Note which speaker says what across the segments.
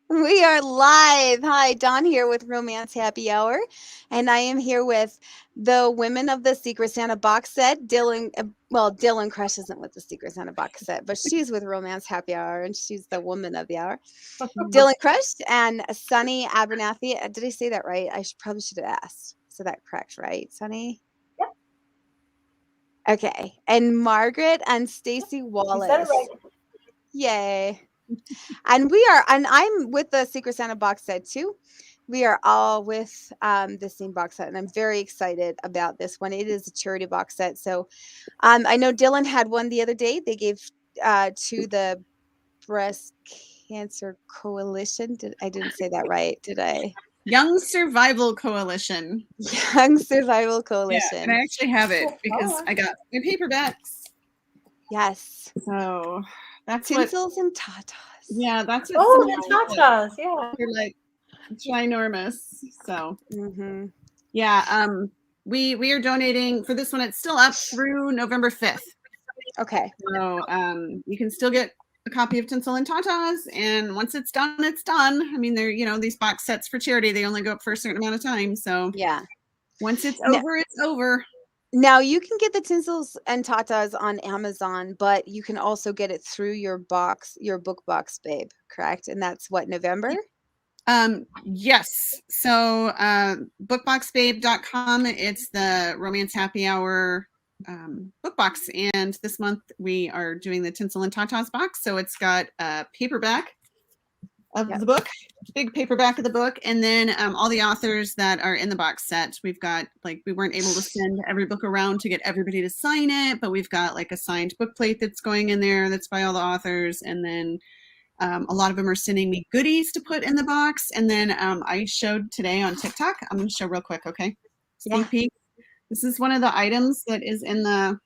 Speaker 1: We are live. Hi, Dawn here with Romance Happy Hour. And I am here with the women of the Secret Santa box set. Dylann, Dylann Crush isn't with the Secret Santa box set, but she's with Romance Happy Hour and she's the woman of the hour. Dylann Crush and Sunny Abernathy. Did I say that right? Probably should have asked. So that correct, right, Sunny?
Speaker 2: Yep.
Speaker 1: Okay. And Margaret and Stacy Wallace.
Speaker 2: You said it right.
Speaker 1: Yay. And I'm with the Secret Santa box set too. We are all with the same box set, and I'm very excited about this one. It is a charity box set. So I know Dylann had one the other day. They gave to the Breast Cancer Coalition. I didn't say that right, did I?
Speaker 3: Young Survival Coalition.
Speaker 1: Young Survival Coalition.
Speaker 3: Yeah, and I actually have it because I got my paperbacks.
Speaker 1: Yes.
Speaker 3: So that's
Speaker 1: Tinsels and tatas.
Speaker 3: Yeah, that's
Speaker 2: what. Oh, the tatas. Yeah.
Speaker 3: They're like ginormous. So yeah, we are donating for this one. It's still up through November 5th.
Speaker 1: Okay.
Speaker 3: So you can still get a copy of Tinsel and Tatas, and once it's done, it's done. I mean, they're these box sets for charity, they only go up for a certain amount of time. So
Speaker 1: yeah,
Speaker 3: once it's over, it's over.
Speaker 1: Now you can get the Tinsels and Tatas on Amazon, but you can also get it through your book box, babe, correct? And that's what, November?
Speaker 3: Yes. So bookboxbabe.com, it's the Romance Happy Hour book box, and this month we are doing the Tinsel and Tatas box. So it's got a paperback of the book, big paperback of the book, and then all the authors that are in the box set. We've got, like, we weren't able to send every book around to get everybody to sign it, but we've got like a signed book plate that's going in there that's by all the authors, and then a lot of them are sending me goodies to put in the box. And then I showed today on TikTok, I'm going to show real quick, okay? Sneak peek. This is one of the items that is in the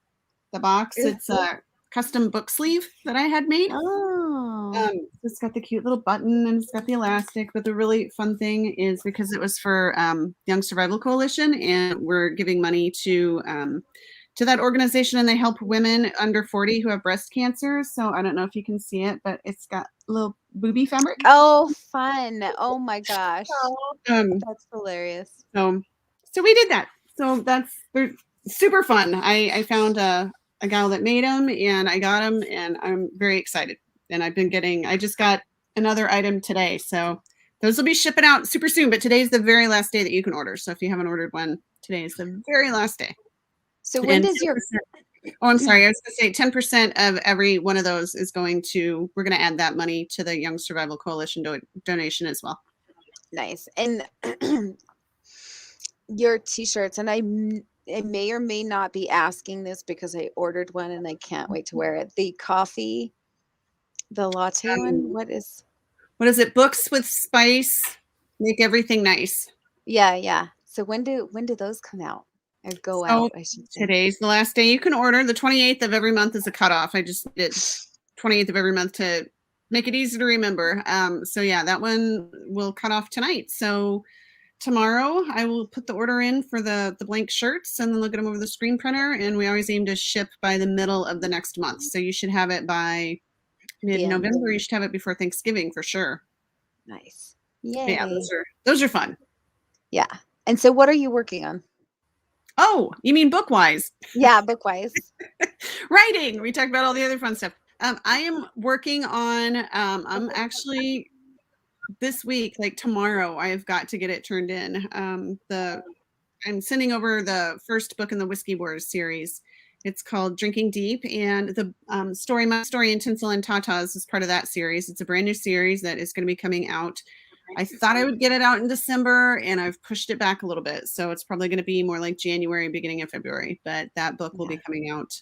Speaker 3: box. It's a custom book sleeve that I had made. It's got the cute little button and it's got the elastic, but the really fun thing is because it was for Young Survival Coalition, and we're giving money to that organization, and they help women under 40 who have breast cancer. So I don't know if you can see it, but it's got little booby fabric.
Speaker 1: Oh, fun. Oh my gosh. That's hilarious.
Speaker 3: So we did that. So they're super fun. I found a gal that made them, and I got them, and I'm very excited. And I just got another item today. So those will be shipping out super soon, but today's the very last day that you can order. So if you haven't ordered one, today is the very last day.
Speaker 1: So when does your...
Speaker 3: Oh, I'm sorry. I was going to say 10% of every one of those is we're going to add that money to the Young Survival Coalition donation as well.
Speaker 1: Nice. And your t-shirts, and I may or may not be asking this because I ordered one and I can't wait to wear it. The coffee, the latte one, what is
Speaker 3: it? Books with spice, make everything nice.
Speaker 1: Yeah. So when do those come out or go out? I should say.
Speaker 3: Today's the last day you can order. The 28th of every month is a cutoff. I just did 28th of every month to make it easy to remember. So yeah, that one will cut off tonight. So tomorrow I will put the order in for the blank shirts, and then they'll get them over the screen printer. And we always aim to ship by the middle of the next month. So you should have it by mid-November. You should have it before Thanksgiving for sure.
Speaker 1: Nice. Yay.
Speaker 3: Yeah, those are fun.
Speaker 1: Yeah. And so what are you working on?
Speaker 3: Oh, you mean book-wise?
Speaker 1: Yeah, book-wise.
Speaker 3: Writing. We talked about all the other fun stuff. I am working on, I'm actually this week, like tomorrow, I've got to get it turned in. I'm sending over the first book in the Whiskey Wars series. It's called Drinking Deep, and the My Story in Tinsel and Tatas is part of that series. It's a brand new series that is going to be coming out. I thought I would get it out in December, and I've pushed it back a little bit. So it's probably going to be more like January, beginning of February, but that book will be coming out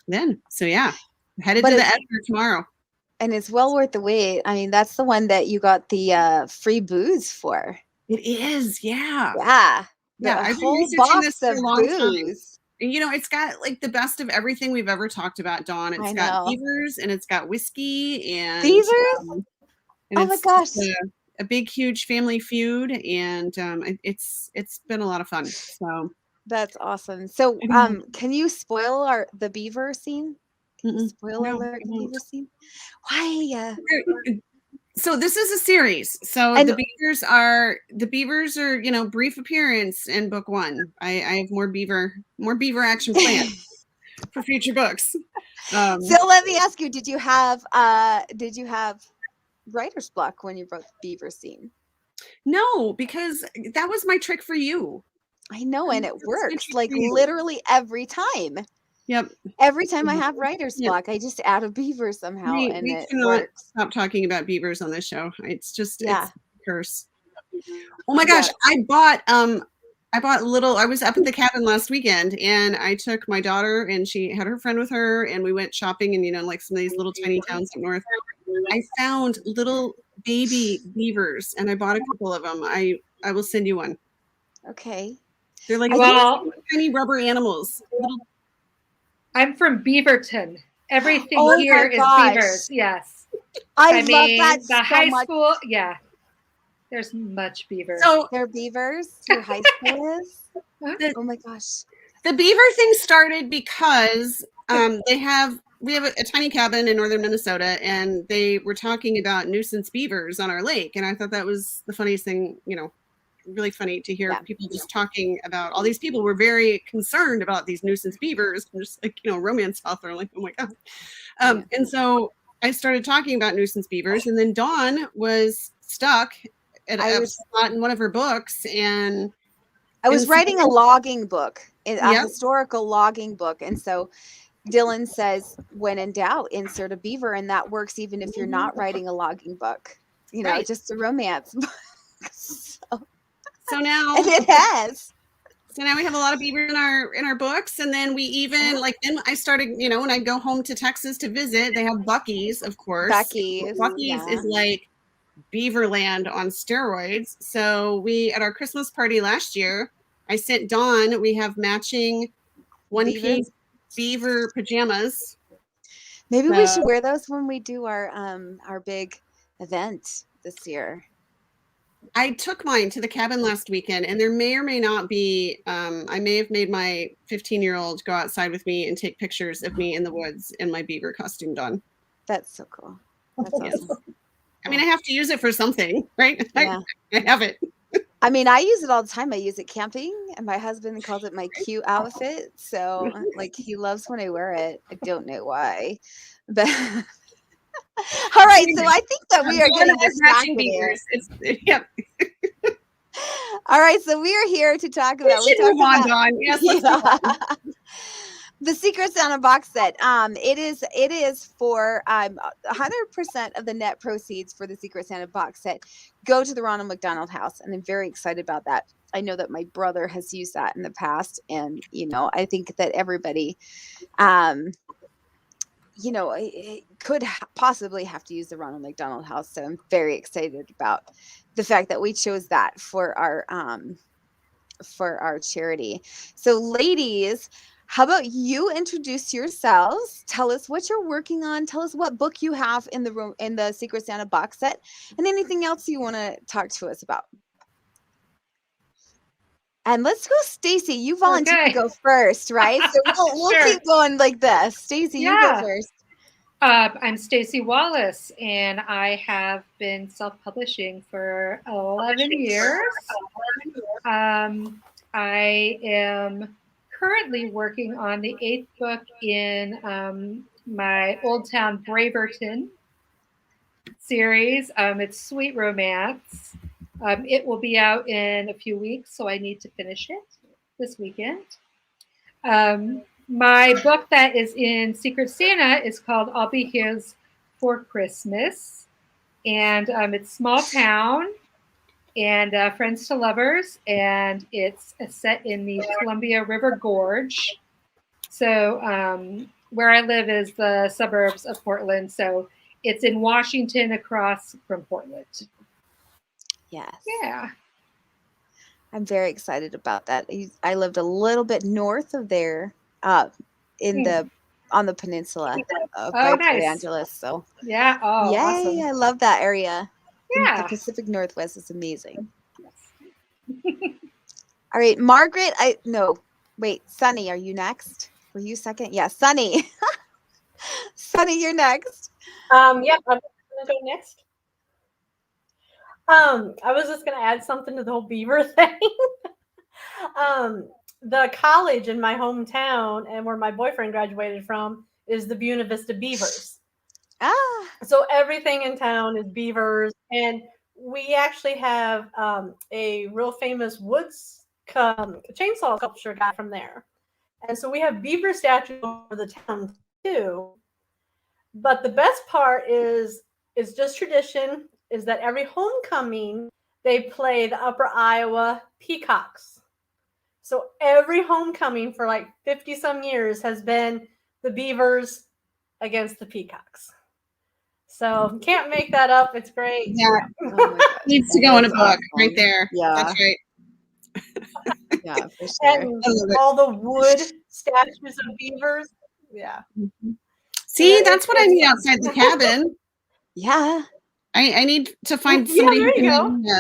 Speaker 3: then. So yeah, headed to the editor tomorrow.
Speaker 1: And it's well worth the wait. I mean, that's the one that you got the free booze for.
Speaker 3: It is. Yeah.
Speaker 1: Yeah.
Speaker 3: I've been researching this for a long time. And, it's got like the best of everything we've ever talked about, Dawn. It's got beavers, and it's got whiskey and
Speaker 1: beavers.
Speaker 3: And
Speaker 1: oh my gosh!
Speaker 3: A big, huge family feud, and it's been a lot of fun. So
Speaker 1: that's awesome. So, can you spoil the beaver scene? Can you spoil alert the beaver scene? Why?
Speaker 3: So this is a series. So
Speaker 1: And-
Speaker 3: the beavers are, you know, brief appearance in book 1. I have more beaver action planned for future books.
Speaker 1: So let me ask you, did you have writer's block when you wrote the beaver scene?
Speaker 3: No, because that was my trick for you.
Speaker 1: I know, and it
Speaker 3: That was my
Speaker 1: works
Speaker 3: trick
Speaker 1: like
Speaker 3: for you.
Speaker 1: literally every time.
Speaker 3: Yep.
Speaker 1: Every time I have writer's
Speaker 3: Yeah.
Speaker 1: block, I just add a beaver somehow, and
Speaker 3: We
Speaker 1: it
Speaker 3: cannot
Speaker 1: works.
Speaker 3: stop talking about beavers on this show. It's just
Speaker 1: Yeah.
Speaker 3: it's a curse. Oh my gosh, I was up at the cabin last weekend and I took my daughter and she had her friend with her and we went shopping in, you know, like some of these little tiny towns up north. I found little baby beavers and I bought a couple of them. I will send you one.
Speaker 1: Okay.
Speaker 3: They're like
Speaker 2: Well,
Speaker 3: tiny rubber animals. Little,
Speaker 2: I'm from Beaverton. Everything
Speaker 1: Oh
Speaker 2: here
Speaker 1: my
Speaker 2: is
Speaker 1: gosh.
Speaker 2: beavers. Yes.
Speaker 1: I love that
Speaker 2: the
Speaker 1: so
Speaker 2: high
Speaker 1: much.
Speaker 2: school. Yeah. There's much beaver.
Speaker 3: so
Speaker 1: They're beavers. Your high school is. Oh my gosh.
Speaker 3: the beaver thing started because we have a tiny cabin in northern Minnesota and they were talking about nuisance beavers on our lake. And I thought that was the funniest thing, you know, really funny to hear people just talking about all these people were very concerned about these nuisance beavers and just like, you know, romance author, like, oh my God. And so I started talking about nuisance beavers and then Dawn was stuck at a spot in one of her books and
Speaker 1: I was writing a logging book, a
Speaker 3: Yep.
Speaker 1: historical logging book. And so Dylan says, when in doubt, insert a beaver. And that works even if you're not writing a logging book, you know,
Speaker 3: Right.
Speaker 1: just a romance book.
Speaker 3: So now
Speaker 1: And it has.
Speaker 3: So now we have a lot of beaver in our books, and then we even then I started, you know, when I go home to Texas to visit, they have Buc-ee's, of course. Buc-ee's is like Beaverland on steroids. So we at our Christmas party last year, I sent Dawn. We have matching one-piece beaver pajamas.
Speaker 1: Maybe we should wear those when we do our big event this year.
Speaker 3: I took mine to the cabin last weekend and there may or may not be, I may have made my 15-year-old go outside with me and take pictures of me in the woods in my beaver costume done.
Speaker 1: That's so cool. That's awesome.
Speaker 3: I mean, I have to use it for something, right?
Speaker 1: Yeah.
Speaker 3: I have it.
Speaker 1: I mean, I use it all the time. I use it camping and my husband calls it my cute outfit. So like he loves when I wear it. I don't know why, but all right, so I think that we are getting distracted here.
Speaker 3: Yep.
Speaker 1: All right, so we are here to talk about.
Speaker 3: Yes, let's move on.
Speaker 1: The Secret Santa box set. It is for 100% of the net proceeds for the Secret Santa box set go to the Ronald McDonald House, and I'm very excited about that. I know that my brother has used that in the past, and you know, I think that everybody, you know, it could possibly have to use the Ronald McDonald House. So I'm very excited about the fact that we chose that for our charity. So ladies, how about you introduce yourselves? Tell us what you're working on. Tell us what book you have in the Secret Santa box set and anything else you want to talk to us about. And let's go, Stacy. You volunteered to go first, right? So we'll
Speaker 2: Sure.
Speaker 1: keep going like this. Stacy, you go first.
Speaker 2: I'm Stacy Wallace, and I have been self-publishing for 11 years. I am currently working on the 8th book in my Old Town Braverton series. It's sweet romance. It will be out in a few weeks, so I need to finish it this weekend. My book that is in Secret Santa is called I'll Be His for Christmas. And it's small town and friends to lovers. And it's set in the Columbia River Gorge. So where I live is the suburbs of Portland. So it's in Washington across from Portland.
Speaker 1: Yes.
Speaker 2: Yeah.
Speaker 1: I'm very excited about that. I lived a little bit north of there, on the peninsula by Port Angeles. So
Speaker 2: yeah,
Speaker 1: yay!
Speaker 2: Awesome.
Speaker 1: I love that area.
Speaker 2: Yeah,
Speaker 1: the Pacific Northwest is amazing. All right, Margaret. Sunny, are you next? Were you second? Yeah, Sunny. Sunny, you're next.
Speaker 4: Yeah, I'm gonna go next. I was just gonna add something to the whole beaver thing. The college in my hometown and where my boyfriend graduated from is the Buena Vista Beavers.
Speaker 1: Ah,
Speaker 4: So everything in town is beavers, and we actually have a real famous woods chainsaw sculpture guy from there, and so we have beaver statues over the town too. But the best part is just tradition. Is that every homecoming they play the Upper Iowa Peacocks. So every homecoming for like 50 some years has been the Beavers against the Peacocks. So can't make that up. It's great.
Speaker 3: Yeah,
Speaker 1: oh my gosh,
Speaker 3: needs to go in a
Speaker 1: that's
Speaker 3: book right
Speaker 1: awesome.
Speaker 3: there.
Speaker 1: Yeah.
Speaker 3: That's right.
Speaker 1: Yeah, for sure.
Speaker 4: And
Speaker 3: I love it.
Speaker 4: all the wood statues of beavers. Yeah.
Speaker 3: See,
Speaker 4: Yeah,
Speaker 3: that's what I
Speaker 4: it's
Speaker 3: need
Speaker 4: fun.
Speaker 3: outside the cabin.
Speaker 1: Yeah.
Speaker 3: I need to find
Speaker 4: Yeah,
Speaker 3: somebody
Speaker 4: there
Speaker 3: who
Speaker 4: you
Speaker 3: can make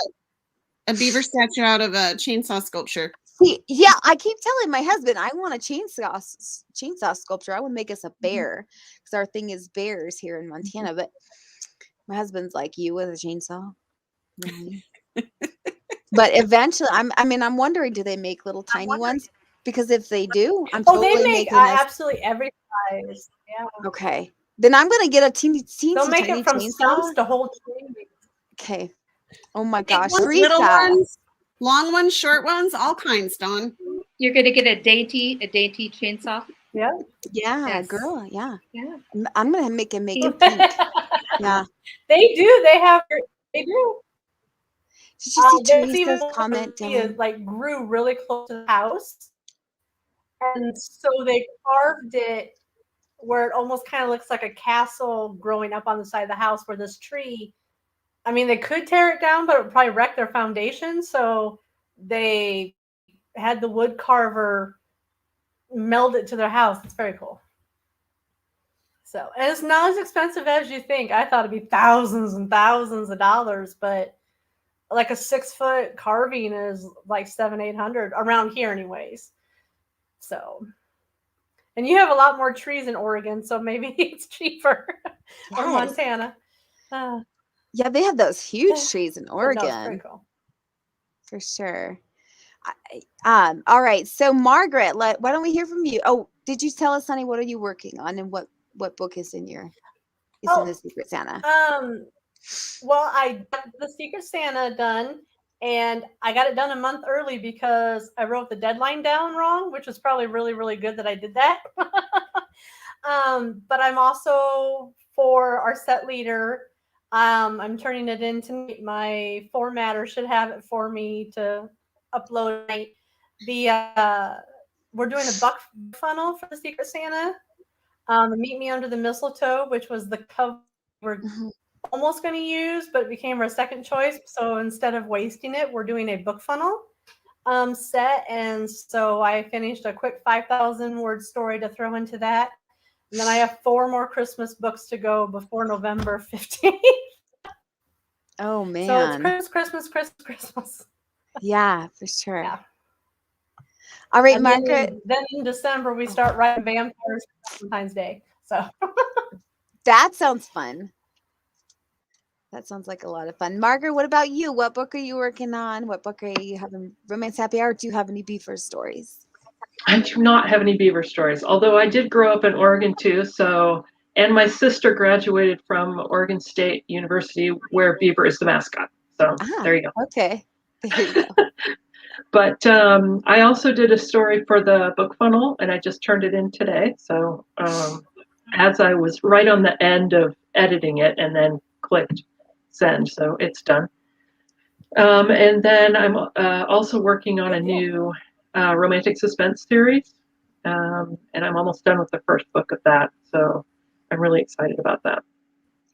Speaker 3: a beaver statue out of a chainsaw sculpture.
Speaker 1: See, yeah, I keep telling my husband I want a chainsaw sculpture. I would make us a bear because our thing is bears here in Montana. But my husband's like, you with a chainsaw, really? But eventually, I'm wondering, do they make little tiny ones? Because if they do, I'm
Speaker 4: Oh, they
Speaker 1: totally
Speaker 4: make
Speaker 1: making us.
Speaker 4: absolutely every size. Yeah.
Speaker 1: Okay, then I'm gonna get a teeny
Speaker 4: They'll make
Speaker 1: tiny
Speaker 4: it from
Speaker 1: chainsaw.
Speaker 4: stumps to whole tree.
Speaker 1: Okay. Oh my
Speaker 3: Big
Speaker 1: gosh,
Speaker 3: ones,
Speaker 1: freeze
Speaker 3: little
Speaker 1: that.
Speaker 3: ones, long ones, short ones, all kinds, Dawn.
Speaker 2: You're gonna get a dainty chainsaw.
Speaker 4: Yeah.
Speaker 1: Yeah,
Speaker 2: Yes.
Speaker 1: girl. Yeah,
Speaker 2: Yeah.
Speaker 1: I'm gonna make it
Speaker 2: Pink.
Speaker 1: pink. Yeah.
Speaker 4: They do. They do.
Speaker 1: Did you see
Speaker 4: There's even
Speaker 1: Teresa's
Speaker 4: one
Speaker 1: comment,
Speaker 4: that
Speaker 1: Dylan?
Speaker 4: like grew really close to the house, and so they carved it where it almost kind of looks like a castle growing up on the side of the house. Where this tree, I mean, they could tear it down, but it would probably wreck their foundation. So they had the wood carver meld it to their house. It's very cool. So, and it's not as expensive as you think. I thought it'd be thousands and thousands of dollars, but like a 6-foot carving is like 700-800 around here anyways. So, and you have a lot more trees in Oregon, so maybe it's cheaper. Or
Speaker 1: Yes.
Speaker 4: Montana.
Speaker 1: Yeah, they have those huge trees in
Speaker 4: But no, it's
Speaker 1: Oregon
Speaker 4: pretty cool.
Speaker 1: for sure. All right. So Margaret, why don't we hear from you? Oh, did you tell us, honey, what are you working on, and what book is in in the Secret Santa?
Speaker 4: Well, I got the Secret Santa done, and I got it done a month early because I wrote the deadline down wrong, which was probably really, really good that I did that. But I'm also, for our set leader, I'm turning it in tonight. My formatter should have it for me to upload tonight. We're doing a buck funnel for the Secret Santa. Meet Me Under the Mistletoe, which was the cover we're almost going to use, but it became our second choice. So instead of wasting it, we're doing a book funnel set. And so I finished a quick 5,000 word story to throw into that. And then I have 4 more Christmas books to go before November 15th.
Speaker 1: Oh man.
Speaker 4: So it's Christmas.
Speaker 1: Yeah, for sure.
Speaker 4: Yeah.
Speaker 1: All right,
Speaker 4: And
Speaker 1: Margaret.
Speaker 4: Then in December we start writing vampires for Valentine's Day. So
Speaker 1: that sounds fun. That sounds like a lot of fun. Margaret, what about you? What book are you working on? What book are you having romance happy hour? Do you have any beaver stories?
Speaker 5: I do not have any beaver stories, although I did grow up in Oregon too. So, and my sister graduated from Oregon State University, where beaver is the mascot. So there you go.
Speaker 1: Okay, there you go.
Speaker 5: But I also did a story for the book funnel, and I just turned it in today. So as I was right on the end of editing it, and then clicked send, so it's done. And then I'm also working on a new romantic suspense series, and I'm almost done with the first book of that, so I'm really excited about that.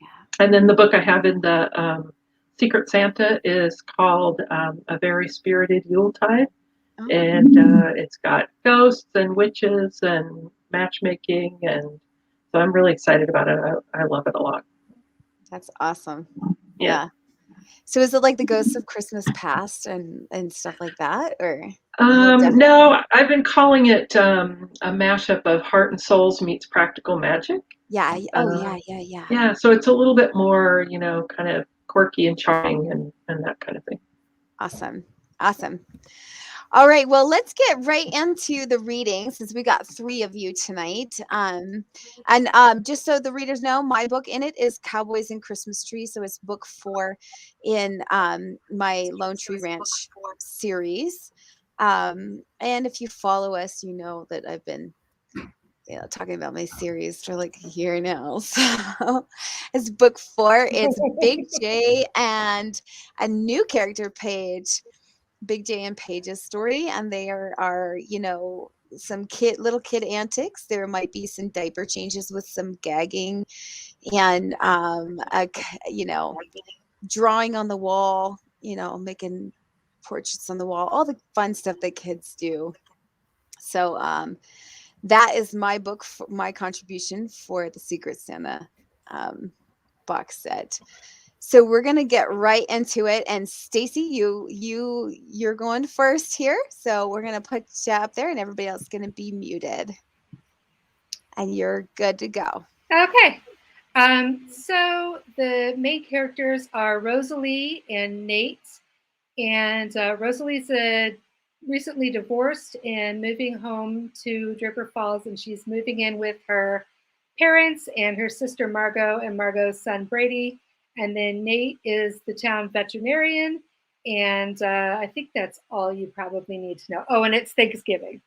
Speaker 5: Yeah. And then the book I have in the Secret Santa is called A Very Spirited Yuletide, and it's got ghosts and witches and matchmaking, and so I'm really excited about it. I love it a lot.
Speaker 1: That's awesome.
Speaker 5: Yeah.
Speaker 1: So is it like the Ghosts of Christmas Past and stuff like that, or?
Speaker 5: No, I've been calling it a mashup of Heart and Souls meets Practical Magic.
Speaker 1: Yeah. Oh, yeah.
Speaker 5: Yeah. So it's a little bit more, kind of quirky and charming and that kind of thing.
Speaker 1: Awesome. Awesome. All right. Well, let's get right into the reading since we got 3 of you tonight. And just so the readers know, my book in it is Cowboys and Christmas Tree. So it's book 4 in my Lone Tree Ranch series. And if you follow us, you know that I've been talking about my series for like a year now. So it's book 4. It's Big J and a new character page. Big J and Paige's story, and they are some little kid antics. There might be some diaper changes with some gagging and drawing on the wall, making portraits on the wall, all the fun stuff that kids do. So that is my book, my contribution for the Secret Santa box set. So we're going to get right into it. And Stacy, you're going first here. So we're going to put you up there and everybody else is going to be muted. And you're good to go.
Speaker 2: Okay. So the main characters are Rosalie and Nate. And Rosalie's recently divorced and moving home to Draper Falls. And she's moving in with her parents and her sister Margot and Margot's son Brady. And then Nate is the town veterinarian. And I think that's all you probably need to know. Oh, and it's Thanksgiving.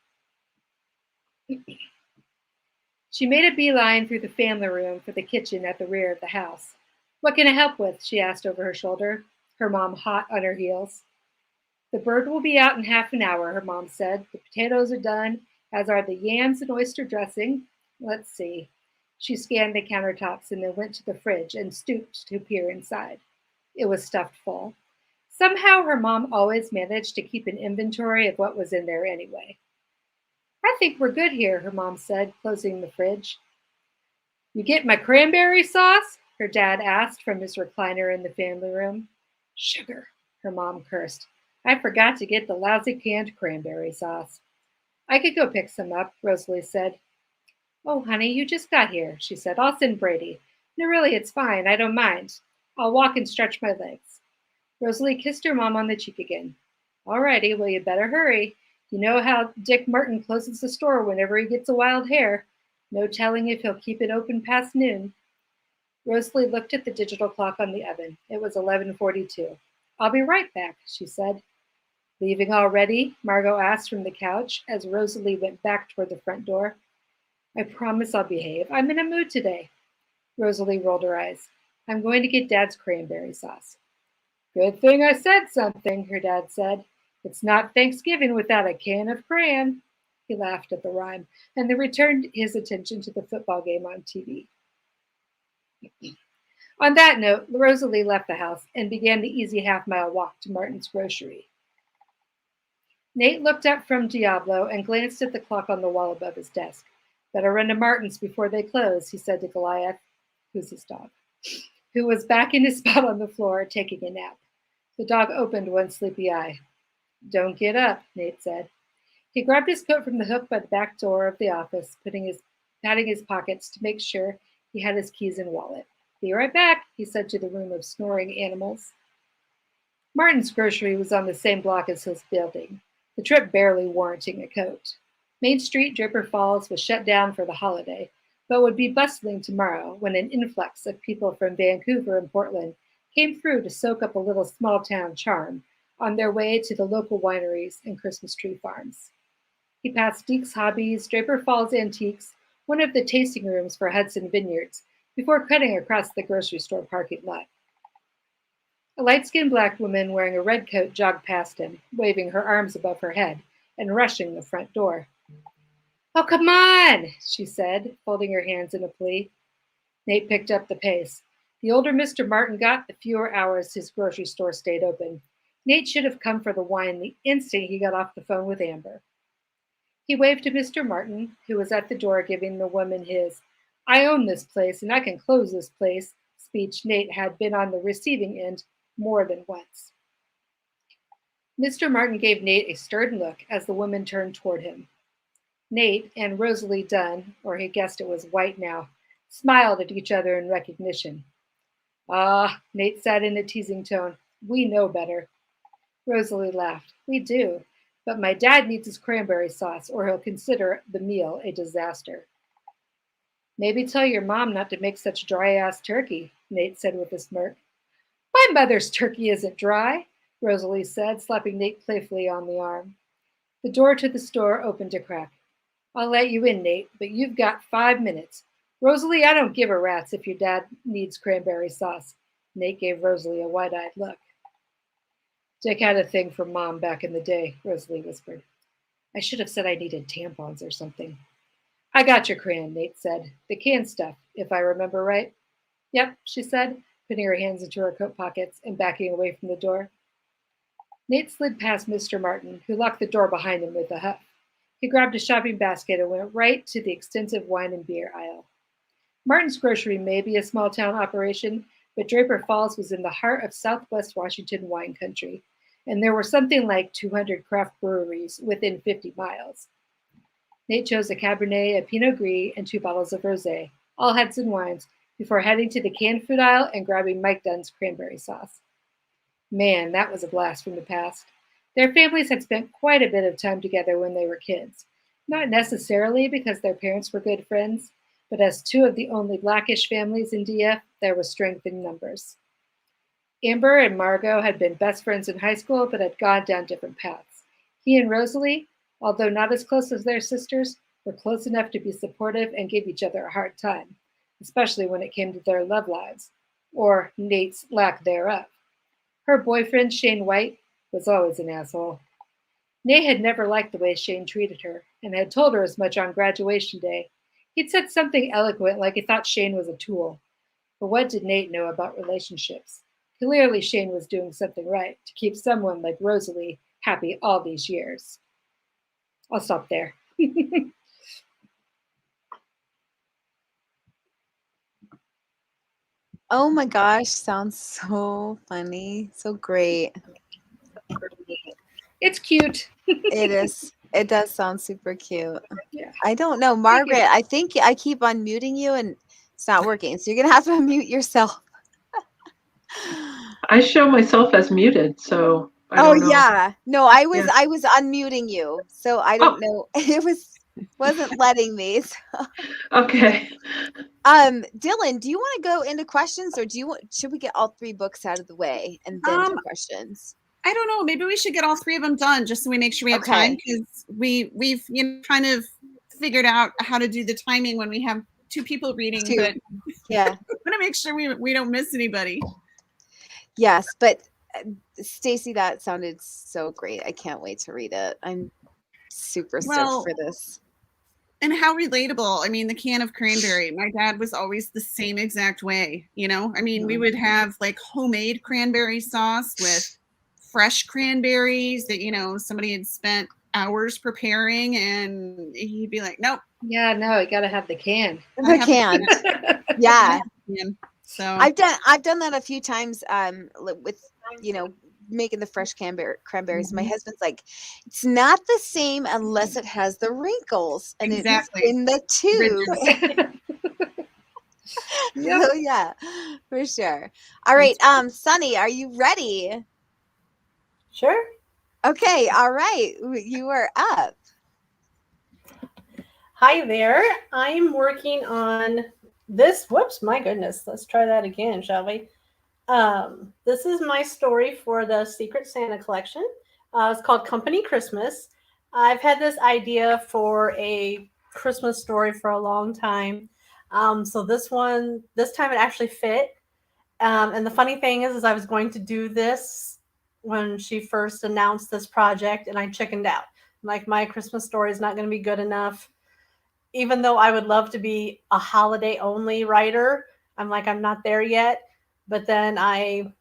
Speaker 2: She made a beeline through the family room for the kitchen at the rear of the house. "What can I help with?" she asked over her shoulder, her mom hot on her heels. "The bird will be out in half an hour," her mom said. "The potatoes are done, as are the yams and oyster dressing. Let's see." She scanned the countertops and then went to the fridge and stooped to peer inside. It was stuffed full. Somehow her mom always managed to keep an inventory of what was in there anyway. "I think we're good here," her mom said, closing the fridge. "You get my cranberry sauce?" her dad asked from his recliner in the family room. "Sugar," her mom cursed. "I forgot to get the lousy canned cranberry sauce." "I could go pick some up," Rosalie said. "Oh, honey, you just got here," she said. "I'll send Brady." "No, really, it's fine. I don't mind. I'll walk and stretch my legs." Rosalie kissed her mom on the cheek again. "All righty, well, you better hurry. You know how Dick Martin closes the store whenever he gets a wild hair. No telling if he'll keep it open past noon." Rosalie looked at the digital clock on the oven. It was 11:42. "I'll be right back," she said. "Leaving already?" Margot asked from the couch as Rosalie went back toward the front door. "I promise I'll behave. I'm in a mood today." Rosalie rolled her eyes. "I'm going to get Dad's cranberry sauce." "Good thing I said something," her dad said. "It's not Thanksgiving without a can of cran." He laughed at the rhyme and then returned his attention to the football game on TV. On that note, Rosalie left the house and began the easy half-mile walk to Martin's grocery. Nate looked up from Diablo and glanced at the clock on the wall above his desk. "Better run to Martin's before they close," he said to Goliath, who's his dog, who was back in his spot on the floor taking a nap. The dog opened one sleepy eye. "Don't get up," Nate said. He grabbed his coat from the hook by the back door of the office, patting his pockets to make sure he had his keys and wallet. "Be right back," he said to the room of snoring animals. Martin's grocery was on the same block as his building, the trip barely warranting a coat. Main Street, Draper Falls, was shut down for the holiday, but would be bustling tomorrow when an influx of people from Vancouver and Portland came through to soak up a little small-town charm on their way to the local wineries and Christmas tree farms. He passed Deke's Hobbies, Draper Falls Antiques, one of the tasting rooms for Hudson Vineyards, before cutting across the grocery store parking lot. A light-skinned black woman wearing a red coat jogged past him, waving her arms above her head and rushing the front door. "Oh, come on," she said, folding her hands in a plea. Nate picked up the pace. The older Mr. Martin got, the fewer hours his grocery store stayed open. Nate should have come for the wine the instant he got off the phone with Amber. He waved to Mr. Martin, who was at the door giving the woman his "I own this place and I can close this place" speech. Nate had been on the receiving end more than once. Mr. Martin gave Nate a stern look as the woman turned toward him. Nate and Rosalie Dunn, or he guessed it was White now, smiled at each other in recognition. Ah, Nate said in a teasing tone. We know better. Rosalie laughed. We do. But my dad needs his cranberry sauce, or he'll consider the meal a disaster. Maybe tell your mom not to make such dry-ass turkey, Nate said with a smirk. My mother's turkey isn't dry, Rosalie said, slapping Nate playfully on the arm. The door to the store opened a crack. I'll let you in, Nate, but you've got 5 minutes. Rosalie, I don't give a rat's if your dad needs cranberry sauce. Nate gave Rosalie a wide-eyed look. Dick had a thing for Mom back in the day, Rosalie whispered. I should have said I needed tampons or something. I got your crayon, Nate said. The canned stuff, if I remember right. Yep, she said, putting her hands into her coat pockets and backing away from the door. Nate slid past Mr. Martin, who locked the door behind him with a huff. He grabbed a shopping basket and went right to the extensive wine and beer aisle. Martin's Grocery may be a small-town operation, but Draper Falls was in the heart of Southwest Washington wine country, and there were something like 200 craft breweries within 50 miles. Nate chose a Cabernet, a Pinot Gris, and 2 bottles of Rosé, all Hudson wines, before heading to the canned food aisle and grabbing Mike Dunn's cranberry sauce. Man, that was a blast from the past. Their families had spent quite a bit of time together when they were kids, not necessarily because their parents were good friends, but as 2 of the only Blackish families in DF, there was strength in numbers. Amber and Margot had been best friends in high school, but had gone down different paths. He and Rosalie, although not as close as their sisters, were close enough to be supportive and give each other a hard time, especially when it came to their love lives, or Nate's lack thereof. Her boyfriend, Shane White, was always an asshole. Nate had never liked the way Shane treated her, and had told her as much on graduation day. He'd said something eloquent like he thought Shane was a tool. But what did Nate know about relationships? Clearly Shane was doing something right to keep someone like Rosalie happy all these years. I'll stop there.
Speaker 1: Oh my gosh, sounds so funny. So great.
Speaker 2: It's cute.
Speaker 1: It is. It does sound super cute.
Speaker 2: Yeah.
Speaker 1: I don't know, Margaret, I think I keep unmuting you and it's not working. So you're going to have to unmute yourself.
Speaker 5: I show myself as muted, so I
Speaker 1: Oh
Speaker 5: don't know.
Speaker 1: yeah. No, I was
Speaker 5: Yeah.
Speaker 1: I was unmuting you. So I don't know. It wasn't letting me. So.
Speaker 5: Okay.
Speaker 1: Dylan, do you want to go into questions or should we get all 3 books out of the way and then do questions?
Speaker 3: I don't know. Maybe we should get all 3 of them done just so we make sure we have time, because we've kind of figured out how to do the timing when we have 2 people reading.
Speaker 1: 2.
Speaker 3: But
Speaker 1: yeah,
Speaker 3: we want to make sure we don't miss anybody.
Speaker 1: Yes, but Stacy, that sounded so great. I can't wait to read it. I'm super stoked for this.
Speaker 3: And how relatable. I mean, the can of cranberry. My dad was always the same exact way, I mean, we would have like homemade cranberry sauce with fresh cranberries that, somebody had spent hours preparing, and he'd be like, nope.
Speaker 2: Yeah, no, you got to have the can.
Speaker 1: The can. Yeah.
Speaker 3: So
Speaker 1: I've done that a few times with, making the fresh cranberries. My husband's like, it's not the same unless it has the wrinkles and
Speaker 3: exactly.
Speaker 1: it's in the tube.
Speaker 2: Yep.
Speaker 1: So yeah, for sure. All right. Sunny, are you ready?
Speaker 4: Sure.
Speaker 1: Okay. All right. You are up.
Speaker 4: Hi there. I'm working on this. Whoops, my goodness. Let's try that again, shall we? This is my story for the Secret Santa collection. It's called Company Christmas. I've had this idea for a Christmas story for a long time. So this time it actually fit. And the funny thing is I was going to do this when she first announced this project, and I chickened out. Like, my Christmas story is not going to be good enough. Even though I would love to be a holiday only writer, I'm like, I'm not there yet. But then I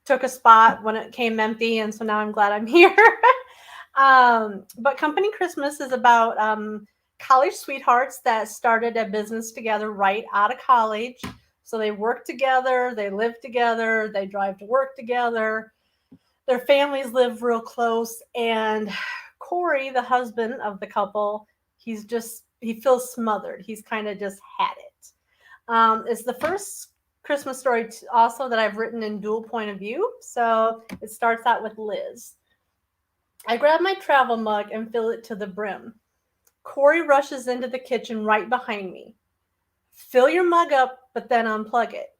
Speaker 4: took a spot when it came empty, and so now I'm glad I'm here. But Company Christmas is about college sweethearts that started a business together right out of college. So they work together, they live together, they drive to work together. Their families live real close. And Corey, the husband of the couple, he feels smothered. He's kind of just had it. It's the first Christmas story also that I've written in dual point of view. So it starts out with Liz. I grab my travel mug and fill it to the brim. Corey rushes into the kitchen right behind me. Fill your mug up, but then unplug it.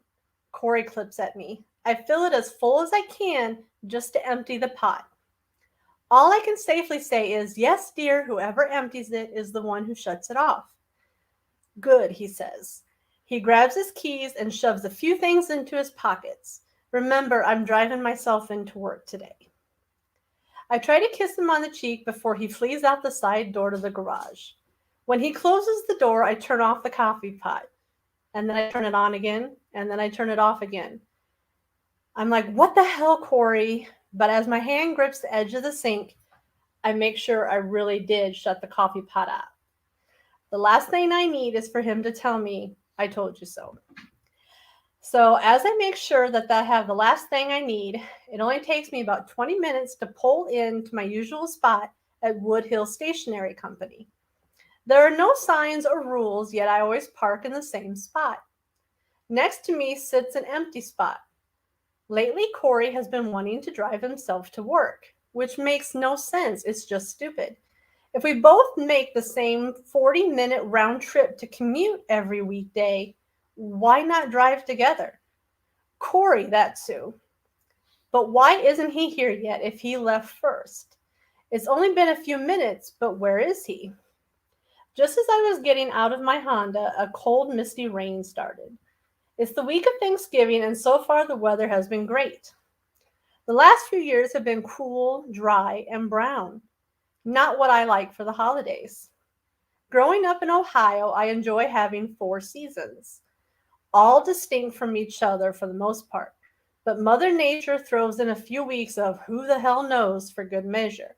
Speaker 4: Corey clips at me. I fill it as full as I can just to empty the pot. All I can safely say is, yes, dear, whoever empties it is the one who shuts it off. Good, he says. He grabs his keys and shoves a few things into his pockets. Remember, I'm driving myself into work today. I try to kiss him on the cheek before he flees out the side door to the garage. When he closes the door, I turn off the coffee pot. And then I turn it on again, and then I turn it off again. I'm like, what the hell, Corey? But as my hand grips the edge of the sink, I make sure I really did shut the coffee pot off. The last thing I need is for him to tell me, I told you so. So as I make sure that I have the last thing I need, it only takes me about 20 minutes to pull into my usual spot at Woodhill Stationery Company. There are no signs or rules, yet I always park in the same spot. Next to me sits an empty spot. Lately, Corey has been wanting to drive himself to work, which makes no sense. It's just stupid. If we both make the same 40-minute round trip to commute every weekday, why not drive together? Corey, that's who. But why isn't he here yet if he left first? It's only been a few minutes, but where is he? Just as I was getting out of my Honda, a cold, misty rain started. It's the week of Thanksgiving, and so far the weather has been great. The last few years have been cool, dry, and brown. Not what I like for the holidays. Growing up in Ohio, I enjoy having 4 seasons, all distinct from each other for the most part. But Mother Nature throws in a few weeks of who the hell knows for good measure.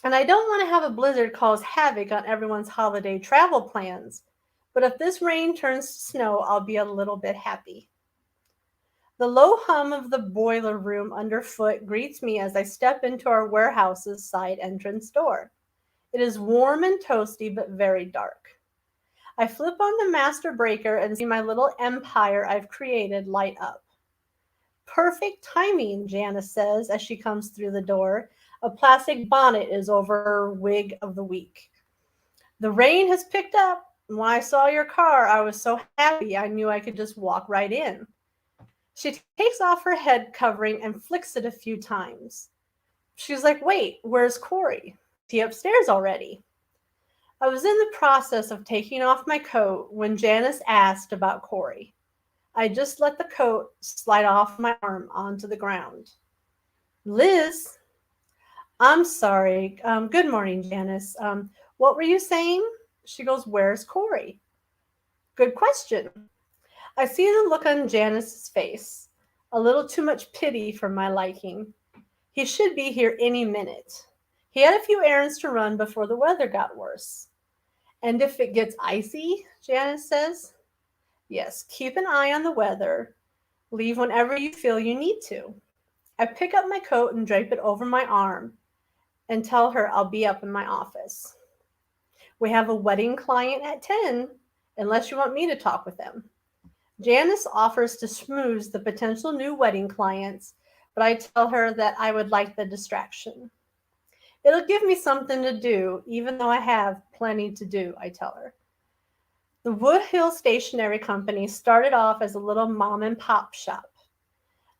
Speaker 4: And I don't want to have a blizzard cause havoc on everyone's holiday travel plans, but if this rain turns to snow, I'll be a little bit happy. The low hum of the boiler room underfoot greets me as I step into our warehouse's side entrance door. It is warm and toasty, but very dark. I flip on the master breaker and see my little empire I've created light up. Perfect timing, Janice says as she comes through the door. A plastic bonnet is over her wig of the week. The rain has picked up. When I saw your car, I was so happy I knew I could just walk right in. She takes off her head covering and flicks it a few times. She's like, wait, where's Corey? Is he upstairs already? I was in the process of taking off my coat when Janice asked about Corey. I just let the coat slide off my arm onto the ground. Liz, I'm sorry. Good morning, Janice. What were you saying? She goes, where's Corey? Good question. I see the look on Janice's face. A little too much pity for my liking. He should be here any minute. He had a few errands to run before the weather got worse. And if it gets icy, Janice says, yes, keep an eye on the weather. Leave whenever you feel you need to. I pick up my coat and drape it over my arm and tell her I'll be up in my office. We have a wedding client at 10, unless you want me to talk with them. Janice offers to schmooze the potential new wedding clients, but I tell her that I would like the distraction. It'll give me something to do, even though I have plenty to do, I tell her. The Woodhill Stationery Company started off as a little mom and pop shop.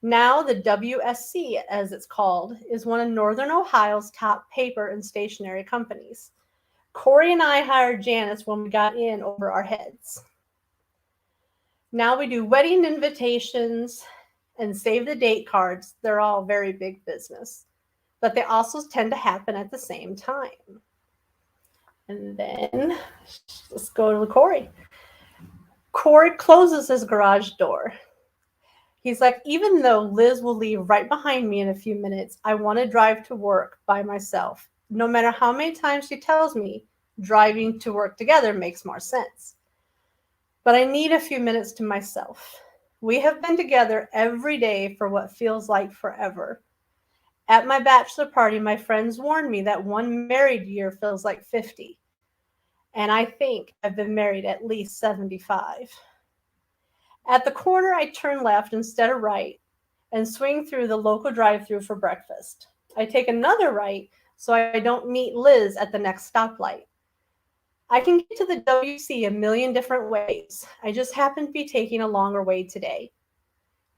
Speaker 4: Now the WSC, as it's called, is one of Northern Ohio's top paper and stationery companies. Corey and I hired Janice when we got in over our heads. Now we do wedding invitations and save the date cards. They're all very big business, but they also tend to happen at the same time. And then let's go to Corey. Corey closes his garage door. He's like, even though Liz will leave right behind me in a few minutes, I want to drive to work by myself. No matter how many times she tells me driving to work together makes more sense. But I need a few minutes to myself. We have been together every day for what feels like forever. At my bachelor party, my friends warned me that one married year feels like 50. And I think I've been married at least 75. At the corner, I turn left instead of right and swing through the local drive-thru for breakfast. I take another right so I don't meet Liz at the next stoplight. I can get to the WC a million different ways. I just happen to be taking a longer way today.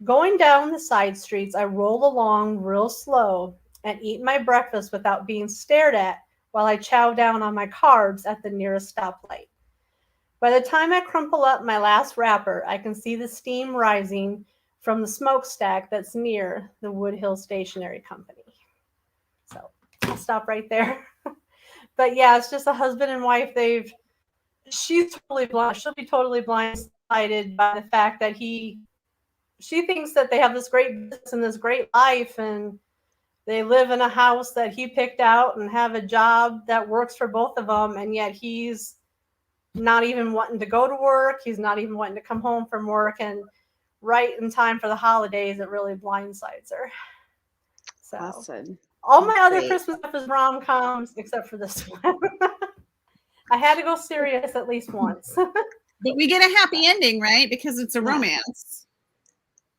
Speaker 4: Going down the side streets, I roll along real slow and eat my breakfast without being stared at while I chow down on my carbs at the nearest stoplight. By the time I crumple up my last wrapper, I can see the steam rising from the smokestack that's near the Woodhill Stationery Company. So I'll stop right there. But yeah, it's just a husband and wife. She's totally blind. She'll be totally blindsided by the fact that she thinks that they have this great business and this great life, and they live in a house that he picked out and have a job that works for both of them, and yet he's not even wanting to go to work. He's not even wanting to come home from work, and right in time for the holidays, it really blindsides her. So
Speaker 1: Awesome.
Speaker 4: all my other Christmas stuff is rom-coms except for this one. I had to go serious at least once.
Speaker 3: But we get a happy ending, right? Because it's a romance.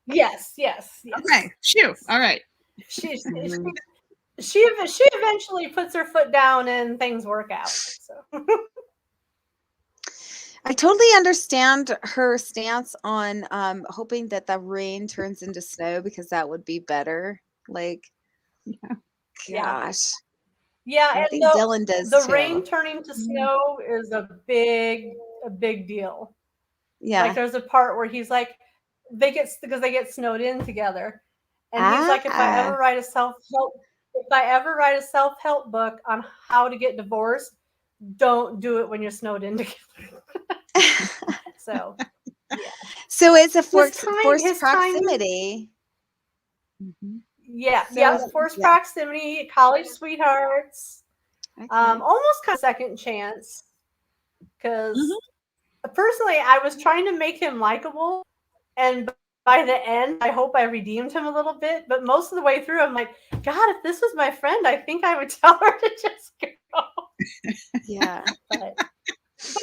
Speaker 4: Yes.
Speaker 3: Okay. Phew. All right.
Speaker 4: She eventually puts her foot down and things work out. So.
Speaker 1: I totally understand her stance on hoping that the rain turns into snow because that would be better. Like, gosh.
Speaker 4: Yeah,
Speaker 1: I
Speaker 4: and
Speaker 1: think Dylann does
Speaker 4: the
Speaker 1: too.
Speaker 4: rain turning to snow is a big deal.
Speaker 1: Yeah.
Speaker 4: Like there's a part where he's like, they get snowed in together, and he's like, if I ever write a self-help book on how to get divorced, don't do it when you're snowed in together. So, yeah.
Speaker 1: So it's a forced
Speaker 4: his
Speaker 1: proximity.
Speaker 4: Yeah,
Speaker 1: So,
Speaker 4: forced proximity, college sweethearts,
Speaker 1: Okay.
Speaker 4: almost kind of second chance. Because personally, I was trying to make him likable, and by the end, I hope I redeemed him a little bit. But most of the way through, I'm like, God, if this was my friend, I think I would tell her to just go.
Speaker 1: Yeah.
Speaker 4: But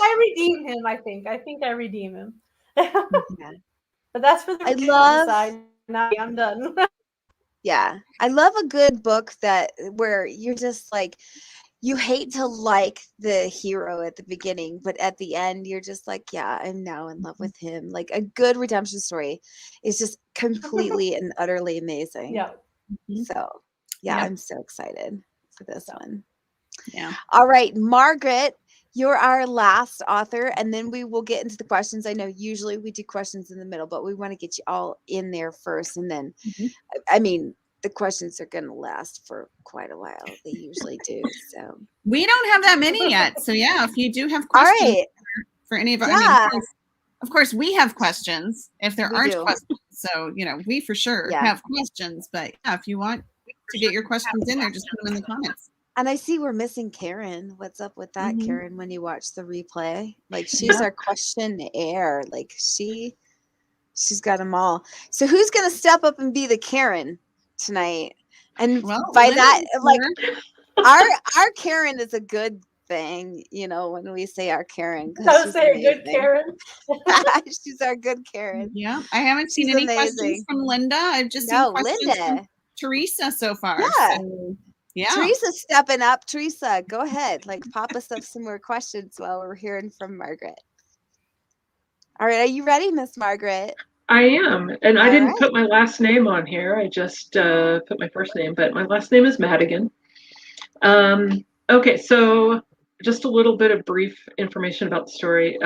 Speaker 4: I redeem him. I think I redeem him.
Speaker 1: Yeah.
Speaker 4: But that's for the side. Now I'm done.
Speaker 1: Yeah. I love a good book where you're just like, you hate to like the hero at the beginning, but at the end, you're just like, yeah, I'm now in love with him. Like a good redemption story is just completely and utterly amazing.
Speaker 4: Yeah.
Speaker 1: So, yeah, I'm so excited for this one.
Speaker 3: Yeah.
Speaker 1: All right, Margaret, you're our last author, and then we will get into the questions. I know usually we do questions in the middle, but we want to get you all in there first. And then, I mean, the questions are going to last for quite a while. They usually do. So
Speaker 3: we don't have that many yet. So yeah, if you do have questions for any of our, I mean, of course we have questions if there aren't questions. So, we for sure have questions, but yeah, if you want to get your questions in there, just put them in the comments.
Speaker 1: And I see we're missing Karen. What's up with that, Karen, when you watch the replay? Like, she's our questionnaire. Like, she's got them all. So who's going to step up and be the Karen tonight? And by that, like, our Karen is a good thing, when we say our Karen.
Speaker 4: Don't say a good Karen.
Speaker 1: She's our good Karen.
Speaker 3: Yeah. I haven't seen any questions from Linda. I've just seen questions from Teresa so far.
Speaker 1: Yeah.
Speaker 3: So. Yeah.
Speaker 1: Teresa's stepping up. Teresa, go ahead. Like, pop us up some more questions while we're hearing from Margaret. All right. Are you ready, Miss Margaret?
Speaker 5: I am. And I didn't put my last name on here. I just put my first name, but my last name is Madigan. Okay. So just a little bit of brief information about the story.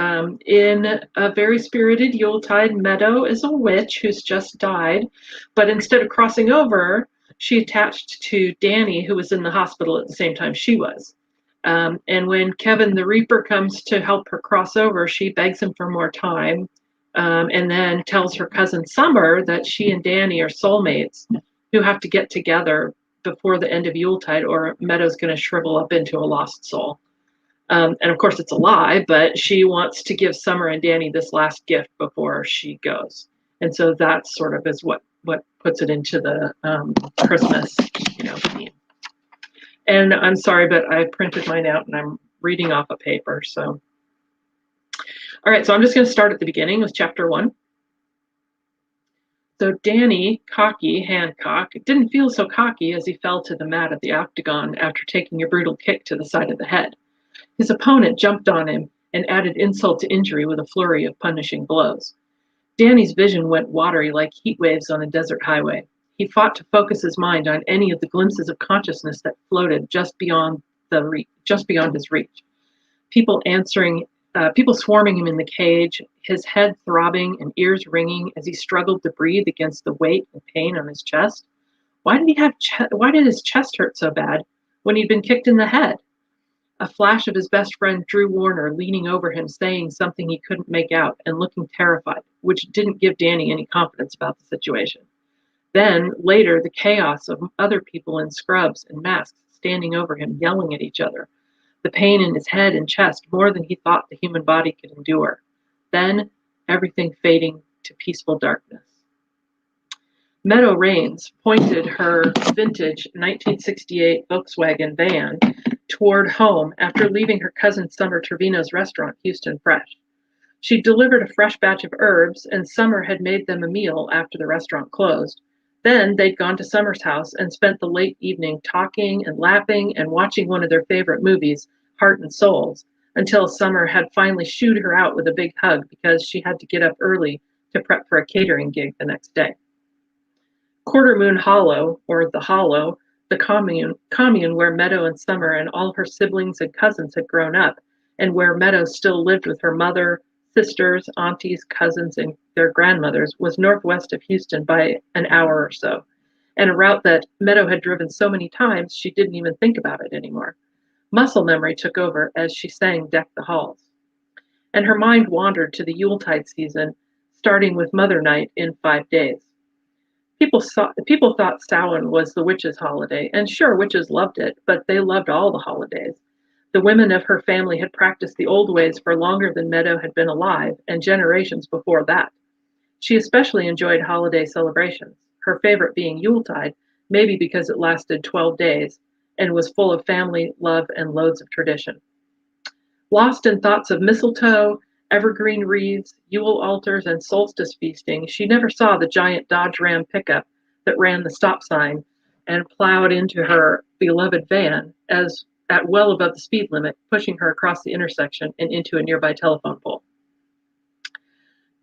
Speaker 5: In a very spirited Yuletide, Meadow is a witch who's just died, but instead of crossing over, she attached to Danny, who was in the hospital at the same time she was. And when Kevin the Reaper comes to help her cross over, she begs him for more time, and then tells her cousin Summer that she and Danny are soulmates who have to get together before the end of Yuletide, or Meadow's going to shrivel up into a lost soul. And of course, it's a lie, but she wants to give Summer and Danny this last gift before she goes. And so that sort of is what puts it into the Christmas, theme. And I'm sorry, but I printed mine out and I'm reading off a paper. So, all right, so I'm just going to start at the beginning with chapter 1. So Danny, cocky Hancock, didn't feel so cocky as he fell to the mat of the octagon after taking a brutal kick to the side of the head. His opponent jumped on him and added insult to injury with a flurry of punishing blows. Danny's vision went watery like heat waves on a desert highway. He fought to focus his mind on any of the glimpses of consciousness that floated just beyond his reach. People swarming him in the cage, his head throbbing and ears ringing as he struggled to breathe against the weight and pain on his chest. Why did his chest hurt so bad when he'd been kicked in the head? A flash of his best friend Drew Warner leaning over him saying something he couldn't make out and looking terrified, which didn't give Danny any confidence about the situation. Then, later, the chaos of other people in scrubs and masks standing over him, yelling at each other. The pain in his head and chest more than he thought the human body could endure. Then, everything fading to peaceful darkness. Meadow Rains pointed her vintage 1968 Volkswagen van toward home after leaving her cousin Summer Trevino's restaurant, Houston Fresh. She delivered a fresh batch of herbs, and Summer had made them a meal after the restaurant closed. Then they'd gone to Summer's house and spent the late evening talking and laughing and watching one of their favorite movies, Heart and Souls, until Summer had finally shooed her out with a big hug because she had to get up early to prep for a catering gig the next day. Quarter Moon Hollow, or the Hollow, the commune where Meadow and Summer and all her siblings and cousins had grown up, and where Meadow still lived with her mother, sisters, aunties, cousins, and their grandmothers, was northwest of Houston by an hour or so, and a route that Meadow had driven so many times she didn't even think about it anymore. Muscle memory took over as she sang Deck the Halls. And her mind wandered to the Yuletide season, starting with Mother Night in 5 days. People thought Samhain was the witches' holiday, and sure, witches loved it, but they loved all the holidays. The women of her family had practiced the old ways for longer than Meadow had been alive, and generations before that. She especially enjoyed holiday celebrations, her favorite being Yuletide, maybe because it lasted 12 days and was full of family, love, and loads of tradition. Lost in thoughts of mistletoe, evergreen wreaths, Yule altars, and solstice feasting, she never saw the giant Dodge Ram pickup that ran the stop sign and plowed into her beloved van as at well above the speed limit, pushing her across the intersection and into a nearby telephone pole.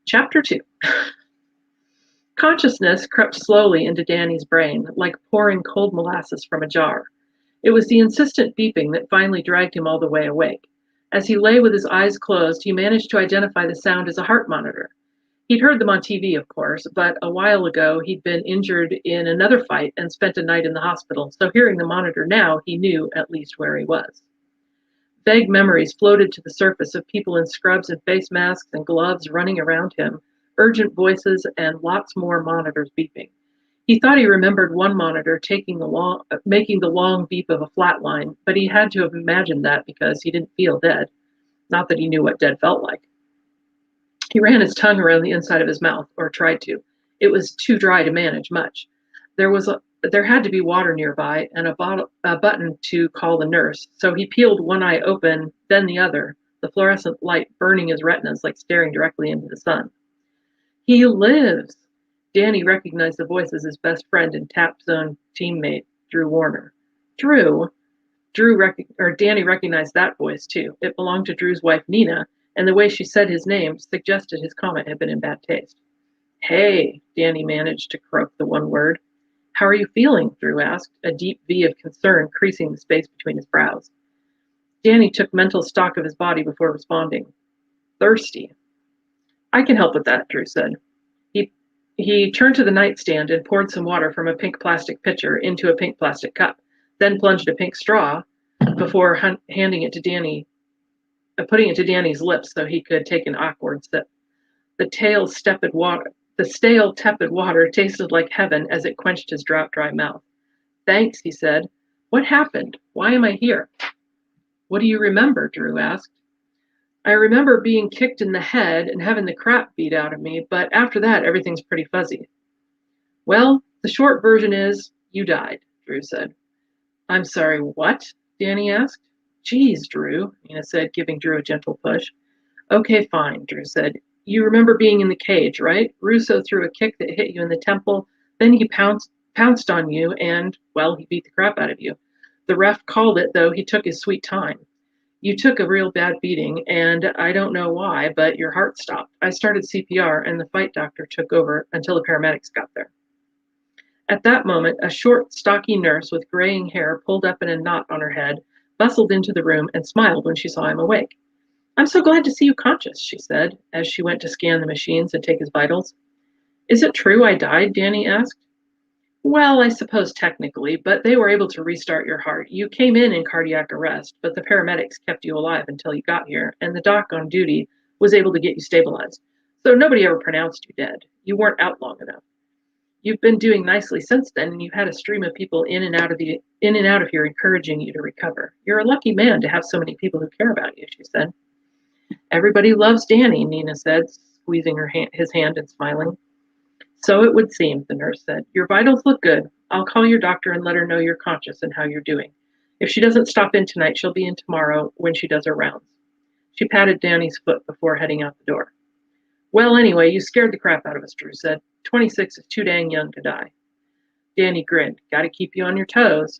Speaker 5: Chapter 2. Consciousness crept slowly into Danny's brain, like pouring cold molasses from a jar. It was the insistent beeping that finally dragged him all the way awake. As he lay with his eyes closed, he managed to identify the sound as a heart monitor. He'd heard them on TV, of course, but a while ago he'd been injured in another fight and spent a night in the hospital, so hearing the monitor now, he knew at least where he was. Vague memories floated to the surface of people in scrubs and face masks and gloves running around him, urgent voices, and lots more monitors beeping. He thought he remembered one monitor making the long beep of a flat line, but he had to have imagined that because he didn't feel dead. Not that he knew what dead felt like. He ran his tongue around the inside of his mouth, or tried to. It was too dry to manage much. There had to be water nearby and a button to call the nurse, so he peeled one eye open, then the other, the fluorescent light burning his retinas like staring directly into the sun. He lives! Danny recognized the voice as his best friend and TAP Zone teammate, Drew Warner. Danny recognized that voice too. It belonged to Drew's wife, Nina, and the way she said his name suggested his comment had been in bad taste. Hey, Danny managed to croak the one word. How are you feeling? Drew asked, a deep V of concern creasing the space between his brows. Danny took mental stock of his body before responding. Thirsty. I can help with that, Drew said. He turned to the nightstand and poured some water from a pink plastic pitcher into a pink plastic cup, then plunged a pink straw before handing it to Danny, putting it to Danny's lips so he could take an awkward sip. The stale, tepid water tasted like heaven as it quenched his dry mouth. Thanks, he said. What happened? Why am I here? What do you remember? Drew asked. I remember being kicked in the head and having the crap beat out of me, but after that, everything's pretty fuzzy. Well, the short version is, you died, Drew said. I'm sorry, what? Danny asked. Geez, Drew, Nina said, giving Drew a gentle push. Okay, fine, Drew said. You remember being in the cage, right? Russo threw a kick that hit you in the temple. Then he pounced on you and, well, he beat the crap out of you. The ref called it, though he took his sweet time. You took a real bad beating, and I don't know why, but your heart stopped. I started CPR, and the fight doctor took over until the paramedics got there. At that moment, a short, stocky nurse with graying hair pulled up in a knot on her head, bustled into the room, and smiled when she saw him awake. I'm so glad to see you conscious, she said, as she went to scan the machines and take his vitals. Is it true I died? Danny asked. Well, I suppose technically, but they were able to restart your heart. You came in cardiac arrest, but the paramedics kept you alive until you got here, and the doc on duty was able to get you stabilized. So nobody ever pronounced you dead. You weren't out long enough. You've been doing nicely since then, and you've had a stream of people in and out of here encouraging you to recover. You're a lucky man to have so many people who care about you, she said. Everybody loves Danny, Nina said, squeezing his hand and smiling. So it would seem, the nurse said. Your vitals look good. I'll call your doctor and let her know you're conscious and how you're doing. If she doesn't stop in tonight, she'll be in tomorrow when she does her rounds. She patted Danny's foot before heading out the door. Well, anyway, you scared the crap out of us, Drew said. 26 is too dang young to die. Danny grinned. Gotta keep you on your toes.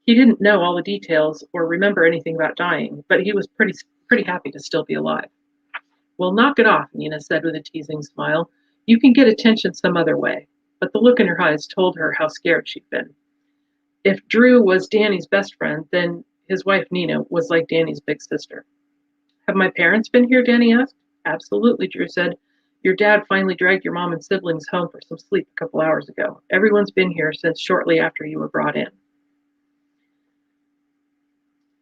Speaker 5: He didn't know all the details or remember anything about dying, but he was pretty happy to still be alive. Well, knock it off, Nina said with a teasing smile. You can get attention some other way. But the look in her eyes told her how scared she'd been. If Drew was Danny's best friend, then his wife Nina was like Danny's big sister. Have my parents been here? Danny asked. Absolutely, Drew said. Your dad finally dragged your mom and siblings home for some sleep a couple hours ago. Everyone's been here since shortly after you were brought in.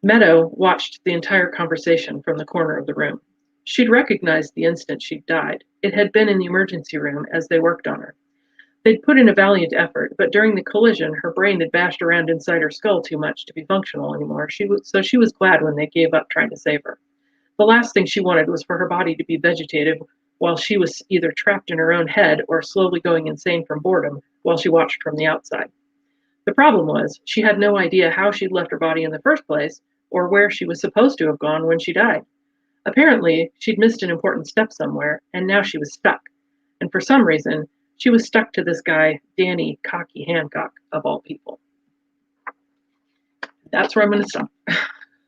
Speaker 5: Meadow watched the entire conversation from the corner of the room. She'd recognized the instant she'd died. It had been in the emergency room as they worked on her. They'd put in a valiant effort, but during the collision, her brain had bashed around inside her skull too much to be functional anymore. So she was glad when they gave up trying to save her. The last thing she wanted was for her body to be vegetative while she was either trapped in her own head or slowly going insane from boredom while she watched from the outside. The problem was, she had no idea how she'd left her body in the first place or where she was supposed to have gone when she died. Apparently, she'd missed an important step somewhere, and now she was stuck. And for some reason, she was stuck to this guy, Danny Cocky Hancock, of all people. That's where I'm going to stop.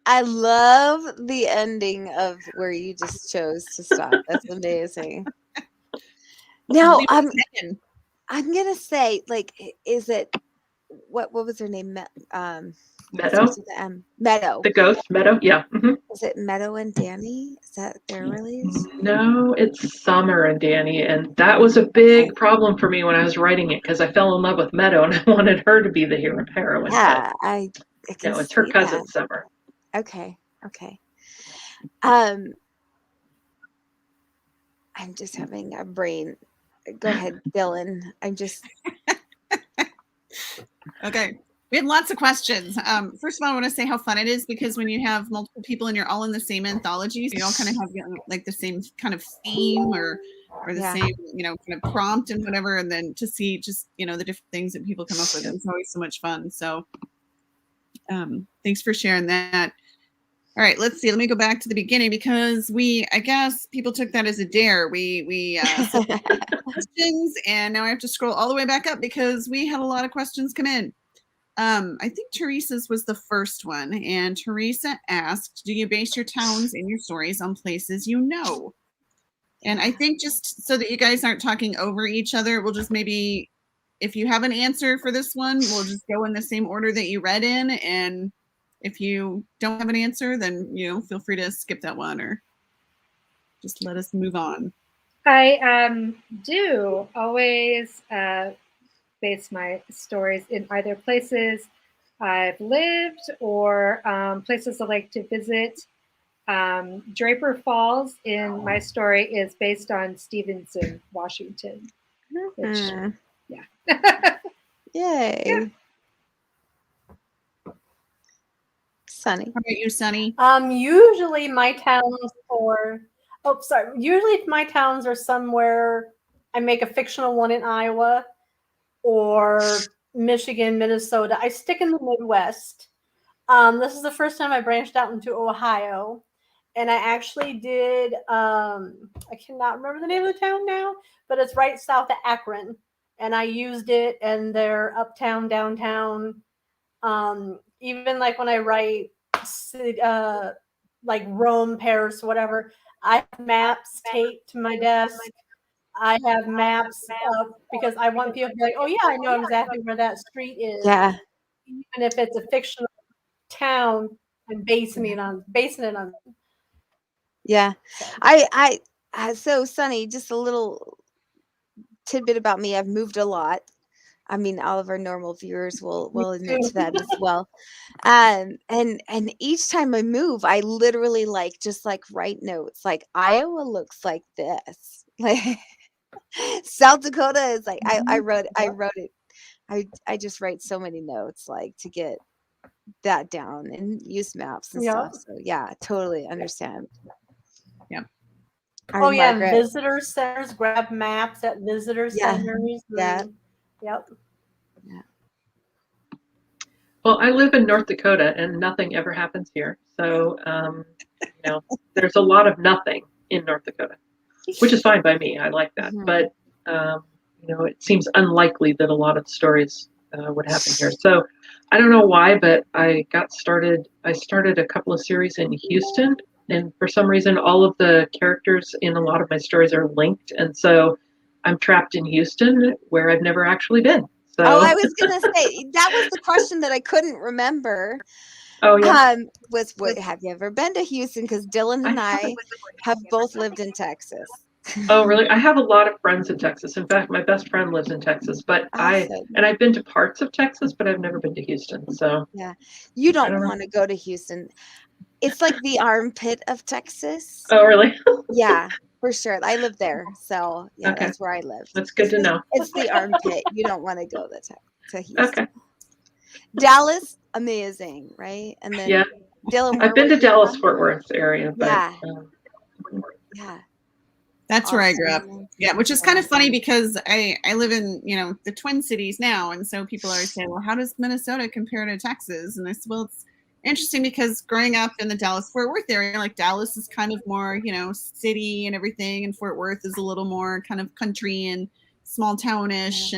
Speaker 1: I love the ending of where you just chose to stop. That's amazing. Now, I'm gonna say, like, is it what was her name?
Speaker 5: Meadow.
Speaker 1: Meadow.
Speaker 5: The ghost, Meadow. Yeah. Mm-hmm.
Speaker 1: Is it Meadow and Danny? Is that their release?
Speaker 5: No, it's Summer and Danny, and that was a big problem for me when I was writing it because I fell in love with Meadow and I wanted her to be the heroine.
Speaker 1: Yeah, I can
Speaker 5: no, it's her cousin
Speaker 1: that.
Speaker 5: Summer.
Speaker 1: Okay. I'm just having a brain. Go ahead, Dylan. I'm just
Speaker 3: Okay. We have lots of questions. First of all, I want to say how fun it is because when you have multiple people and you're all in the same anthology, so you all kind of have like the same kind of theme or the same, kind of prompt and whatever. And then to see just, the different things that people come up with. It's always so much fun. So thanks for sharing that. All right, let's see. Let me go back to the beginning because I guess people took that as a dare. We said questions, and now I have to scroll all the way back up because we had a lot of questions come in. I think Teresa's was the first one, and Teresa asked, "Do you base your towns and your stories on places you know?" And I think just so that you guys aren't talking over each other, we'll just maybe, if you have an answer for this one, we'll just go in the same order that you read in, and if you don't have an answer, then, feel free to skip that one or just let us move on.
Speaker 2: I do always base my stories in either places I've lived or places I like to visit. Draper Falls in my story is based on Stevenson, Washington. Which, yeah.
Speaker 1: Yay.
Speaker 2: Yeah.
Speaker 1: Sunny.
Speaker 3: How about you, Sunny?
Speaker 4: Usually my towns are somewhere. I make a fictional one in Iowa or Michigan, Minnesota. I stick in the Midwest. This is the first time I branched out into Ohio. and I actually did. I cannot remember the name of the town now, but it's right south of Akron, and I used it in their uptown, downtown. Even like when I write, like Rome, Paris, whatever, I have maps taped to my desk. I have maps because I want people to be like, oh yeah, I know exactly where that street is,
Speaker 1: Yeah.
Speaker 4: even if it's a fictional town. And basing it on.
Speaker 1: Yeah. So Sunny, just a little tidbit about me. I've moved a lot. I mean, all of our normal viewers will admit to that as well. And each time I move, I literally just write notes. Like Iowa looks like this. Like South Dakota is like I wrote it. I just write so many notes to get that down and use maps and stuff. So yeah, totally understand.
Speaker 3: Yeah.
Speaker 4: Oh yeah, and
Speaker 1: Margaret.
Speaker 4: visitor centers, grab maps at visitor centers.
Speaker 1: Yeah.
Speaker 4: Yep.
Speaker 1: Yeah.
Speaker 5: Well, I live in North Dakota and nothing ever happens here. So, there's a lot of nothing in North Dakota, which is fine by me. I like that.
Speaker 1: Mhm.
Speaker 5: But, it seems unlikely that a lot of stories would happen here. So I don't know why, but I started a couple of series in Houston. And for some reason, all of the characters in a lot of my stories are linked. And so I'm trapped in Houston where I've never actually been. So.
Speaker 1: Oh, I was gonna say that was the question that I couldn't remember.
Speaker 5: Oh yeah.
Speaker 1: Was what have you ever been to Houston? Because Dylan and I have both lived in Texas.
Speaker 5: Oh really? I have a lot of friends in Texas. In fact, my best friend lives in Texas. But
Speaker 1: Awesome.
Speaker 5: I've been to parts of Texas, but I've never been to Houston. So
Speaker 1: yeah, you don't want to go to Houston. It's like the armpit of Texas.
Speaker 5: Oh really?
Speaker 1: Yeah, for sure. I live there, so yeah,
Speaker 5: Okay.
Speaker 1: that's where I live.
Speaker 5: That's good to know.
Speaker 1: It's the armpit. You don't want to go to Houston.
Speaker 5: Okay.
Speaker 1: Dallas, amazing, right? And then
Speaker 5: Yeah.
Speaker 1: Dylan,
Speaker 5: I've been to Dallas Fort Worth area, but
Speaker 1: yeah. Yeah.
Speaker 3: That's
Speaker 1: Awesome.
Speaker 3: where I grew up. Yeah, which is kind of funny because I live in, the Twin Cities now. And so people are saying, well, how does Minnesota compare to Texas? And I said, well, it's interesting because growing up in the Dallas Fort Worth area, like Dallas is kind of more, city and everything. And Fort Worth is a little more kind of country and small townish.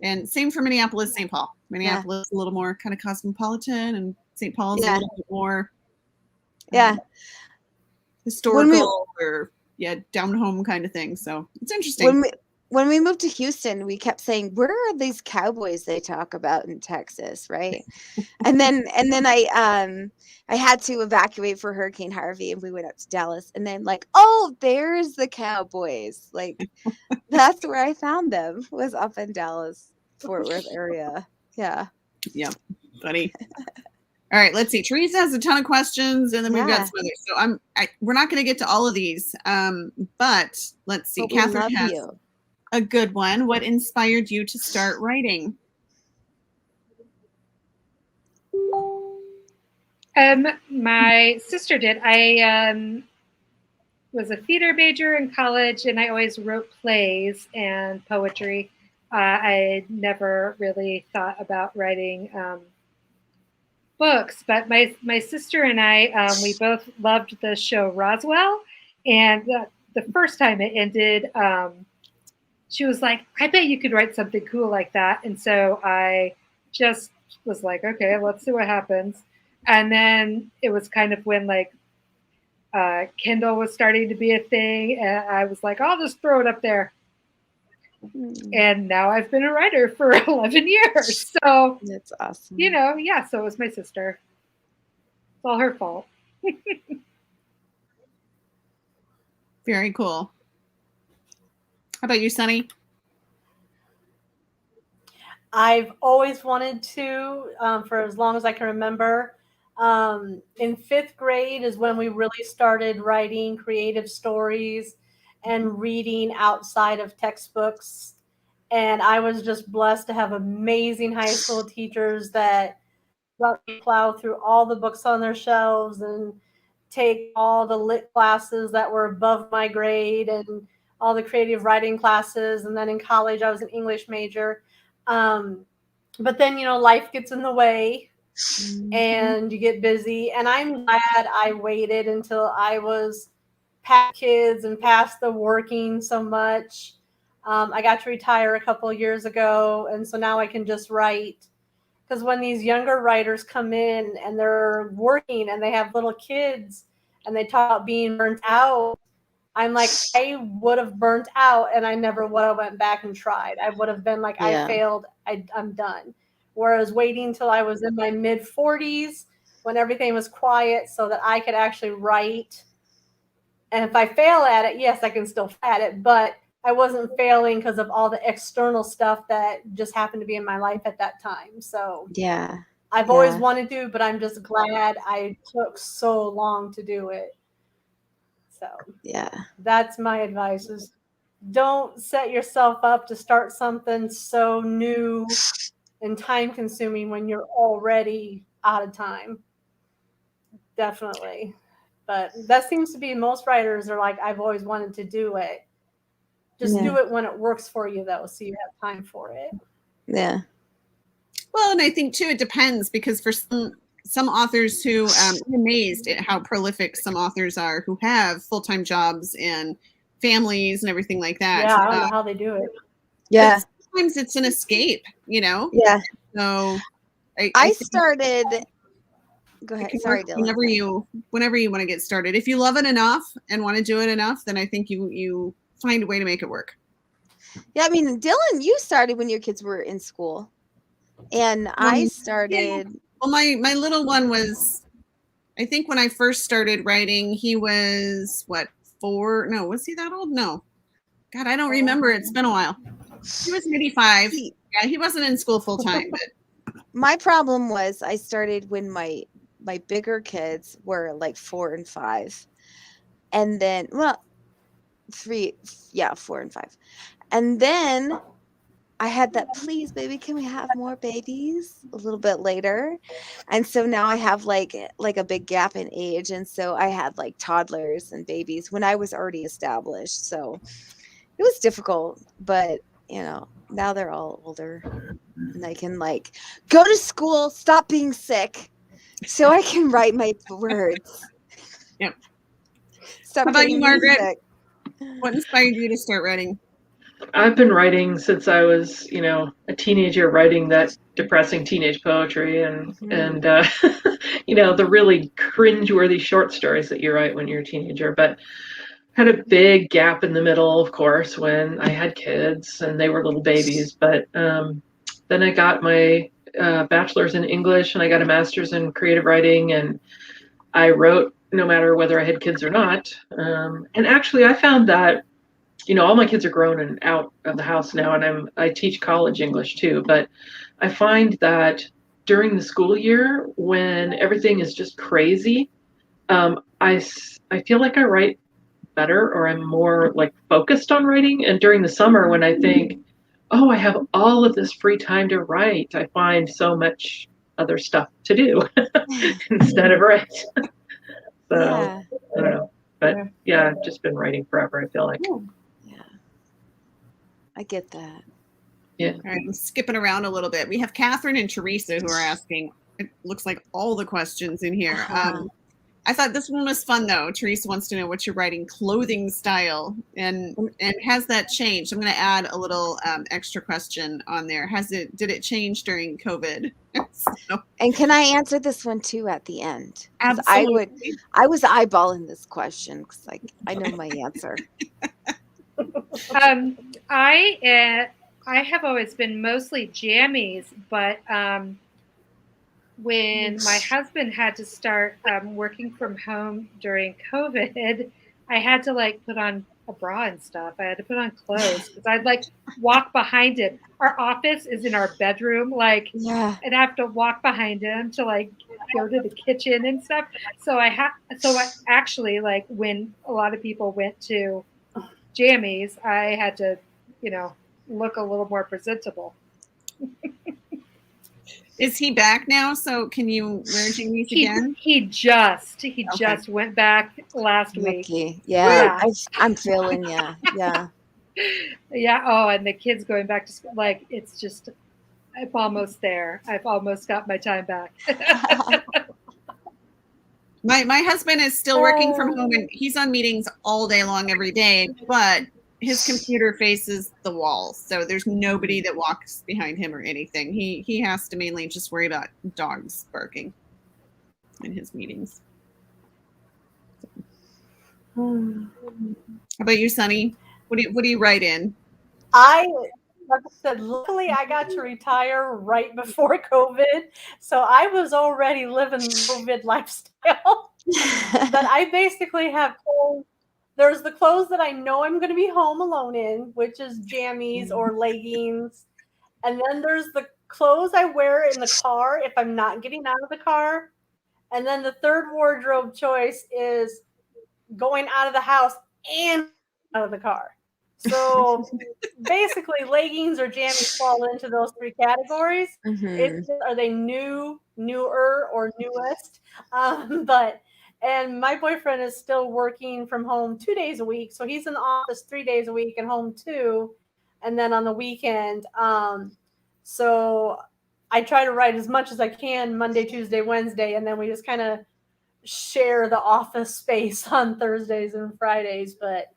Speaker 3: And same for Minneapolis, St. Paul. Minneapolis is a little more kind of cosmopolitan, and St. Paul's a little bit more historical or down home kind of thing. So it's interesting.
Speaker 1: When we moved to Houston, we kept saying, where are these cowboys they talk about in Texas, right? and then I had to evacuate for Hurricane Harvey, and we went up to Dallas, and then oh, there's the cowboys. That's where I found them, was up in Dallas Fort Worth area. Yeah.
Speaker 3: Yeah. Funny. All right, let's see. Teresa has a ton of questions, and then we've got some others. So we're not going to get to all of these, but let's see.
Speaker 1: But
Speaker 3: Catherine has a good one. What inspired you to start writing?
Speaker 2: My sister did. I was a theater major in college, and I always wrote plays and poetry. I never really thought about writing books, but my sister and I, we both loved the show Roswell, and the first time it ended, she was like, I bet you could write something cool like that. And so I just was like, okay, let's see what happens. And then it was kind of when Kindle was starting to be a thing, and I was like, I'll just throw it up there. And now I've been a writer for 11 years. So
Speaker 1: that's awesome.
Speaker 2: So it was my sister. It's all her fault.
Speaker 3: Very cool. How about you, Sunny?
Speaker 4: I've always wanted to, for as long as I can remember. In 5th grade is when we really started writing creative stories and reading outside of textbooks. And I was just blessed to have amazing high school teachers that let me plow through all the books on their shelves and take all the lit classes that were above my grade and all the creative writing classes. And then in college, I was an English major. But then, life gets in the way. and you get busy. And I'm glad I waited until I was past kids and past the working so much. I got to retire a couple of years ago, and so now I can just write. Because when these younger writers come in and they're working and they have little kids and they talk about being burnt out, I'm like, I would have burnt out and I never would have went back and tried. I would have been like,
Speaker 1: Yeah.
Speaker 4: I failed. I'm done. Whereas waiting till I was in my mid 40s when everything was quiet so that I could actually write. And if I fail at it, yes, I can still at it, but I wasn't failing because of all the external stuff that just happened to be in my life at that time. So
Speaker 1: Yeah.
Speaker 4: I've always wanted to, but I'm just glad I took so long to do it. So
Speaker 1: Yeah.
Speaker 4: that's my advice is don't set yourself up to start something so new and time consuming when you're already out of time. Definitely. But that seems to be most writers are like, I've always wanted to do it. Just do it when it works for you, though, so you have time for it.
Speaker 1: Yeah.
Speaker 3: Well, and I think too, it depends because for some authors who I'm amazed at how prolific some authors are who have full-time jobs and families and everything like that.
Speaker 4: Yeah, I don't know how they do it.
Speaker 1: Yeah.
Speaker 3: Sometimes it's an escape, you know?
Speaker 1: Yeah.
Speaker 3: So
Speaker 1: I started. Go ahead. Sorry, Dylan.
Speaker 3: Whenever you want to get started. If you love it enough and want to do it enough, then I think you find a way to make it work.
Speaker 1: Yeah, I mean, Dylan, you started when your kids were in school, and I started.
Speaker 3: Yeah. Well, my little one was, I think when I first started writing, he was what, 4? No, was he that old? No. God, I don't remember. It's been a while. He was maybe 5. Yeah, he wasn't in school full time. But
Speaker 1: my problem was I started when my bigger kids were like 4 and 5, and then 3, 4 and 5, and then I had that, please, baby, can we have more babies a little bit later? And so now I have like a big gap in age. And so I had like toddlers and babies when I was already established. So it was difficult, but now they're all older and I can like go to school, stop being sick so I can write my words.
Speaker 3: Yep.
Speaker 1: Stop
Speaker 3: How about you,
Speaker 1: getting
Speaker 3: Margaret?
Speaker 1: sick.
Speaker 3: What inspired you to start writing?
Speaker 5: I've been writing since I was, a teenager, writing that depressing teenage poetry and the really cringeworthy short stories that you write when you're a teenager. But had a big gap in the middle, of course, when I had kids and they were little babies. But then I got my bachelor's in English and I got a master's in creative writing, and I wrote no matter whether I had kids or not. And actually, I found that all my kids are grown and out of the house now, and I teach college English too. But I find that during the school year, when everything is just crazy, I feel like I write better, or I'm more like focused on writing. And during the summer, when I think, oh, I have all of this free time to write, I find so much other stuff to do instead of write. So
Speaker 1: Yeah.
Speaker 5: I don't know, but yeah, I've just been writing forever, I feel like.
Speaker 1: Yeah. I get that.
Speaker 5: Yeah.
Speaker 3: All right, I'm skipping around a little bit. We have Catherine and Teresa who are asking, it looks like all the questions in here. I thought this one was fun though. Teresa wants to know what your writing clothing style and has that changed? I'm going to add a little extra question on there. Did it change during COVID? So,
Speaker 1: And can I answer this one too at the end?
Speaker 3: absolutely.
Speaker 1: I was eyeballing this question because I know my answer.
Speaker 2: I have always been mostly jammies, but when my husband had to start working from home during COVID, I had to put on a bra and stuff. I had to put on clothes because I'd walk behind him. Our office is in our bedroom,
Speaker 1: Yeah.
Speaker 2: and I have to walk behind him to go to the kitchen and stuff. So I actually when a lot of people went to jammies, I had to, look a little more presentable.
Speaker 3: Is he back now? So can you wear jammies again?
Speaker 2: He just went back last
Speaker 1: Lucky.
Speaker 2: week.
Speaker 1: Yeah. I'm feeling, yeah.
Speaker 2: Yeah. Oh, and the kids going back to school. It's just, I'm almost there. I've almost got my time back.
Speaker 3: My husband is still working from home, and he's on meetings all day long every day, but his computer faces the wall, so there's nobody that walks behind him or anything. He has to mainly just worry about dogs barking in his meetings. How about you, Sunny? What do you write in?
Speaker 4: Like I said, luckily I got to retire right before COVID, so I was already living the COVID lifestyle. But I basically have clothes. There's the clothes that I know I'm going to be home alone in, which is jammies or leggings. And then there's the clothes I wear in the car if I'm not getting out of the car. And then the third wardrobe choice is going out of the house and out of the car. So basically, leggings or jammies fall into those three categories. Are they new, newer, or newest? And my boyfriend is still working from home 2 days a week. So he's in the office 3 days a week and home 2. And then on the weekend. So I try to write as much as I can Monday, Tuesday, Wednesday. And then we just kind of share the office space on Thursdays and Fridays. But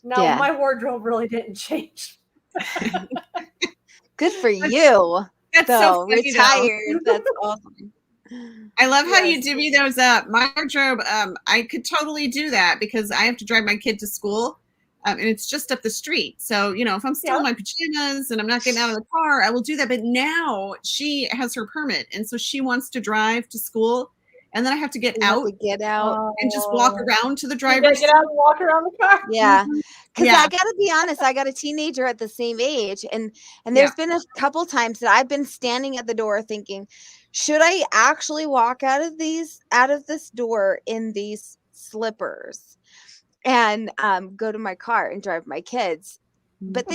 Speaker 4: no, my wardrobe really didn't change.
Speaker 1: Good for you.
Speaker 3: That's so funny,
Speaker 1: retired. That's awesome.
Speaker 3: I love how you divvy those up. My wardrobe, I could totally do that because I have to drive my kid to school, and it's just up the street. So, if I'm still in my pajamas and I'm not getting out of the car, I will do that. But now she has her permit, and so she wants to drive to school. And then I have to get out and just walk around to the driver's
Speaker 4: seat. Get out and walk around the car.
Speaker 1: Yeah. Because I got to be honest, I got a teenager at the same age. And there's been a couple times that I've been standing at the door thinking, should I actually walk out of this door in these slippers and go to my car and drive my kids? But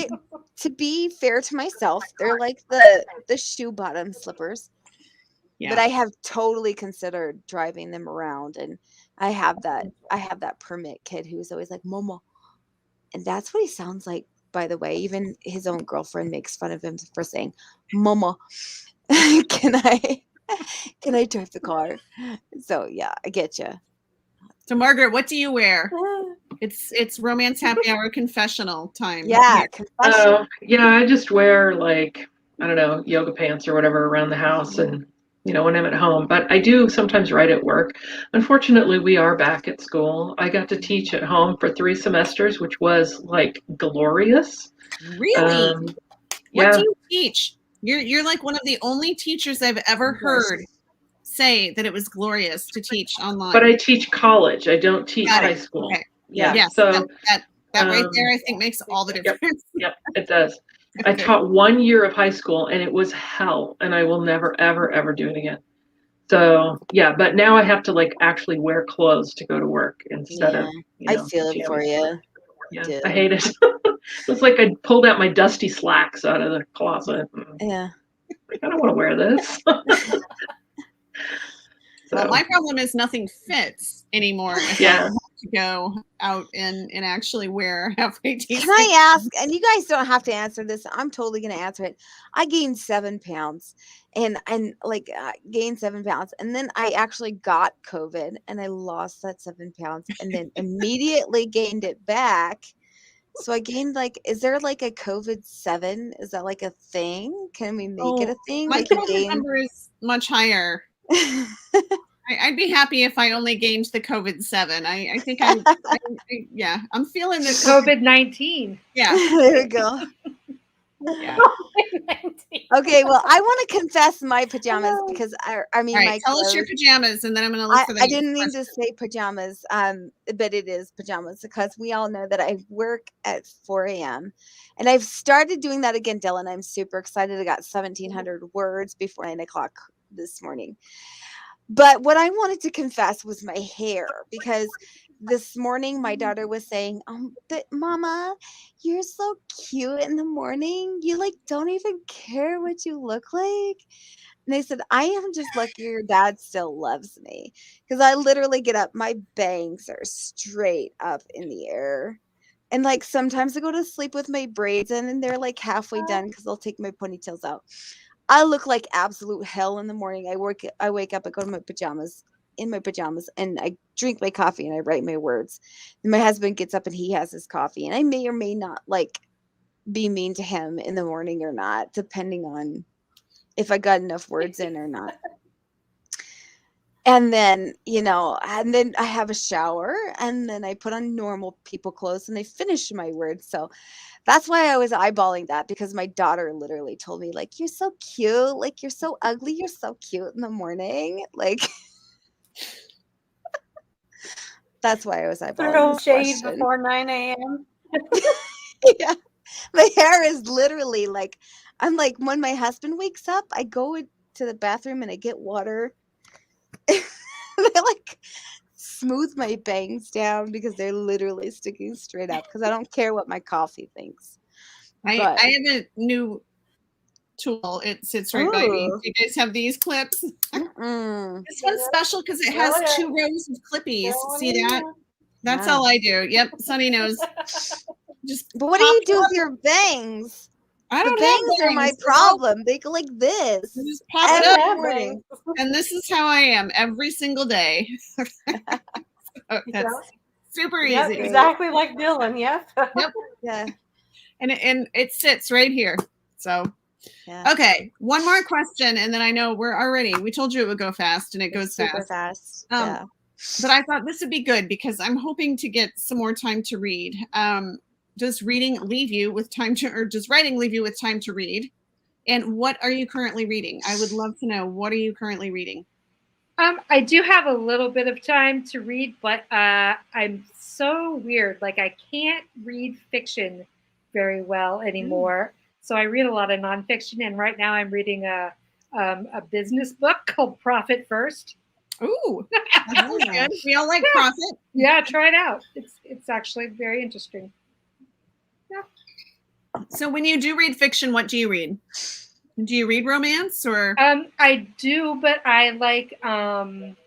Speaker 1: to be fair to myself, they're like the shoe bottom slippers. Yeah. But I have totally considered driving them around, and I have that permit kid who's always like, Mama. And that's what he sounds like, by the way. Even his own girlfriend makes fun of him for saying, Mama, can I drive the car? So yeah, I get you.
Speaker 3: So Margaret, what do you wear? It's Romance Happy Hour confessional time.
Speaker 1: Yeah.
Speaker 5: I just wear yoga pants or whatever around the house and when I'm at home, but I do sometimes write at work. Unfortunately, we are back at school. I got to teach at home for 3 semesters, which was glorious.
Speaker 3: Really? What do you teach? You're like one of the only teachers I've ever heard say that it was glorious to teach online.
Speaker 5: But I teach college. I don't teach high school.
Speaker 3: Okay.
Speaker 5: Yeah.
Speaker 3: So that right there, I think, makes all the difference.
Speaker 5: Yep, it does. I taught 1 year of high school and it was hell, and I will never, ever, ever do it again. So but now I have to actually wear clothes to go to work instead of.
Speaker 1: I feel it for you.
Speaker 5: Yeah, I hate it. It's like I pulled out my dusty slacks out of the closet.
Speaker 1: Yeah.
Speaker 5: I don't want to wear this.
Speaker 3: Well, my problem is nothing fits anymore. I have to go out and actually wear halfway decent.
Speaker 1: Can I ask, and you guys don't have to answer this, I'm totally going to answer it. I gained 7 pounds and gained 7 pounds. And then I actually got COVID and I lost that 7 pounds and then immediately gained it back. So I gained is there a COVID 7? Is that a thing? Can we make it a thing?
Speaker 3: My COVID number is much higher. I'd be happy if I only gained the COVID 7. I think I'm feeling this
Speaker 2: COVID-19.
Speaker 3: Yeah.
Speaker 1: There we go.
Speaker 3: Yeah.
Speaker 1: Okay, well, I want to confess my pajamas because I mean,
Speaker 3: all right,
Speaker 1: my
Speaker 3: tell us your pajamas, and then I'm going to look for them.
Speaker 1: I didn't mean to say pajamas, but it is pajamas because we all know that I work at 4 a.m. and I've started doing that again, Dylan. I'm super excited. I got 1,700 words before 9 o'clock this morning. But what I wanted to confess was my hair, because this morning my daughter was saying, but Mama, you're so cute in the morning. You don't even care what you look like. And I said, I am just lucky your dad still loves me, because I literally get up, my bangs are straight up in the air. And sometimes I go to sleep with my braids in and they're halfway done because I'll take my ponytails out. I look like absolute hell in the morning. I wake up, I go to my pajamas, and I drink my coffee and I write my words. And my husband gets up and he has his coffee, and I may or may not like be mean to him in the morning or not, depending on if I got enough words in or not. And then, and then I have a shower, and then I put on normal people clothes and I finish my words. So that's why I was eyeballing that, because my daughter literally told me, like, you're so cute. Like, you're so ugly. You're so cute in the morning. Like, that's why I was eyeballing
Speaker 4: Throw
Speaker 1: this
Speaker 4: shade
Speaker 1: question.
Speaker 4: before 9 a.m.
Speaker 1: Yeah. My hair is literally like, I'm like, when my husband wakes up, I go to the bathroom and I get water. I like smooth my bangs down because they're literally sticking straight up, because I don't care what my coffee thinks.
Speaker 3: I
Speaker 1: But
Speaker 3: have a new tool. It sits right by me.
Speaker 1: Ooh.
Speaker 3: Do you guys have these clips?
Speaker 1: Mm,
Speaker 3: This one's special because it has
Speaker 4: Oh, yeah.
Speaker 3: 2 rows of clippies.
Speaker 4: Oh,
Speaker 3: See that?
Speaker 4: yeah.
Speaker 3: That's
Speaker 1: Yeah.
Speaker 3: all I do. Yep, Sunny knows. Just
Speaker 1: but what do
Speaker 3: pop
Speaker 1: you
Speaker 3: it
Speaker 1: do
Speaker 3: up.
Speaker 1: with your bangs?
Speaker 3: I
Speaker 1: The
Speaker 3: don't
Speaker 1: bangs
Speaker 3: have
Speaker 1: are my
Speaker 3: bangs.
Speaker 1: problem. They go like this
Speaker 3: You just pop
Speaker 4: I
Speaker 3: it
Speaker 4: don't
Speaker 3: up,
Speaker 4: have
Speaker 1: morning.
Speaker 4: bangs.
Speaker 3: and this is how I am every single day. That's
Speaker 4: Yep.
Speaker 3: super
Speaker 4: Yep,
Speaker 3: easy.
Speaker 4: exactly like Dylan. Yep.
Speaker 3: Yep,
Speaker 1: Yeah.
Speaker 3: and it sits right here. So
Speaker 1: Yeah.
Speaker 3: okay, one more question, and then I know we told you it would go fast, and it goes
Speaker 1: It's super
Speaker 3: fast.
Speaker 1: fast. Yeah.
Speaker 3: But I thought this would be good because I'm hoping to get some more time to read. Does reading leave you with time to, or does writing leave you with time to read? And what are you currently reading? I would love to know. What are you currently reading?
Speaker 2: I do have a little bit of time to read, but I'm so weird. Like, I can't read fiction very well anymore. So I read a lot of nonfiction, and right now I'm reading a business book called Profit First.
Speaker 3: Ooh, that sounds
Speaker 1: Yeah.
Speaker 3: good. We all like profit.
Speaker 2: Yeah, try it out. It's actually very interesting.
Speaker 3: So when you do read fiction, what do you read? Do you read romance or?
Speaker 2: I do, but I like I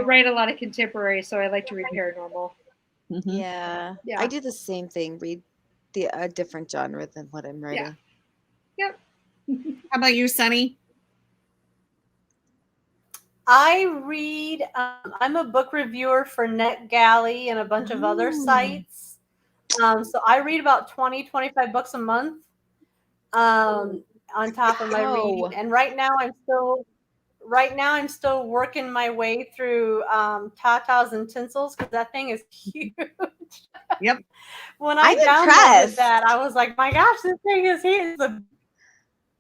Speaker 2: write a lot of contemporary, so I like to read paranormal.
Speaker 3: Mhm.
Speaker 1: Yeah.
Speaker 2: Yeah.
Speaker 1: I do the same thing. Read a different genre than what I'm writing.
Speaker 2: Yep.
Speaker 3: How about you, Sunny?
Speaker 4: I read, I'm a book reviewer for NetGalley and a bunch of other
Speaker 1: Ooh.
Speaker 4: sites. So I read about 20, 25 books a month on top of my reading.
Speaker 1: Wow.
Speaker 4: And right now I'm still working my way through Tatas and Tinsels, because that thing is huge.
Speaker 3: Yep.
Speaker 4: When I
Speaker 1: I'm
Speaker 4: downloaded
Speaker 1: impressed.
Speaker 4: that, I was like, my gosh, this thing is huge.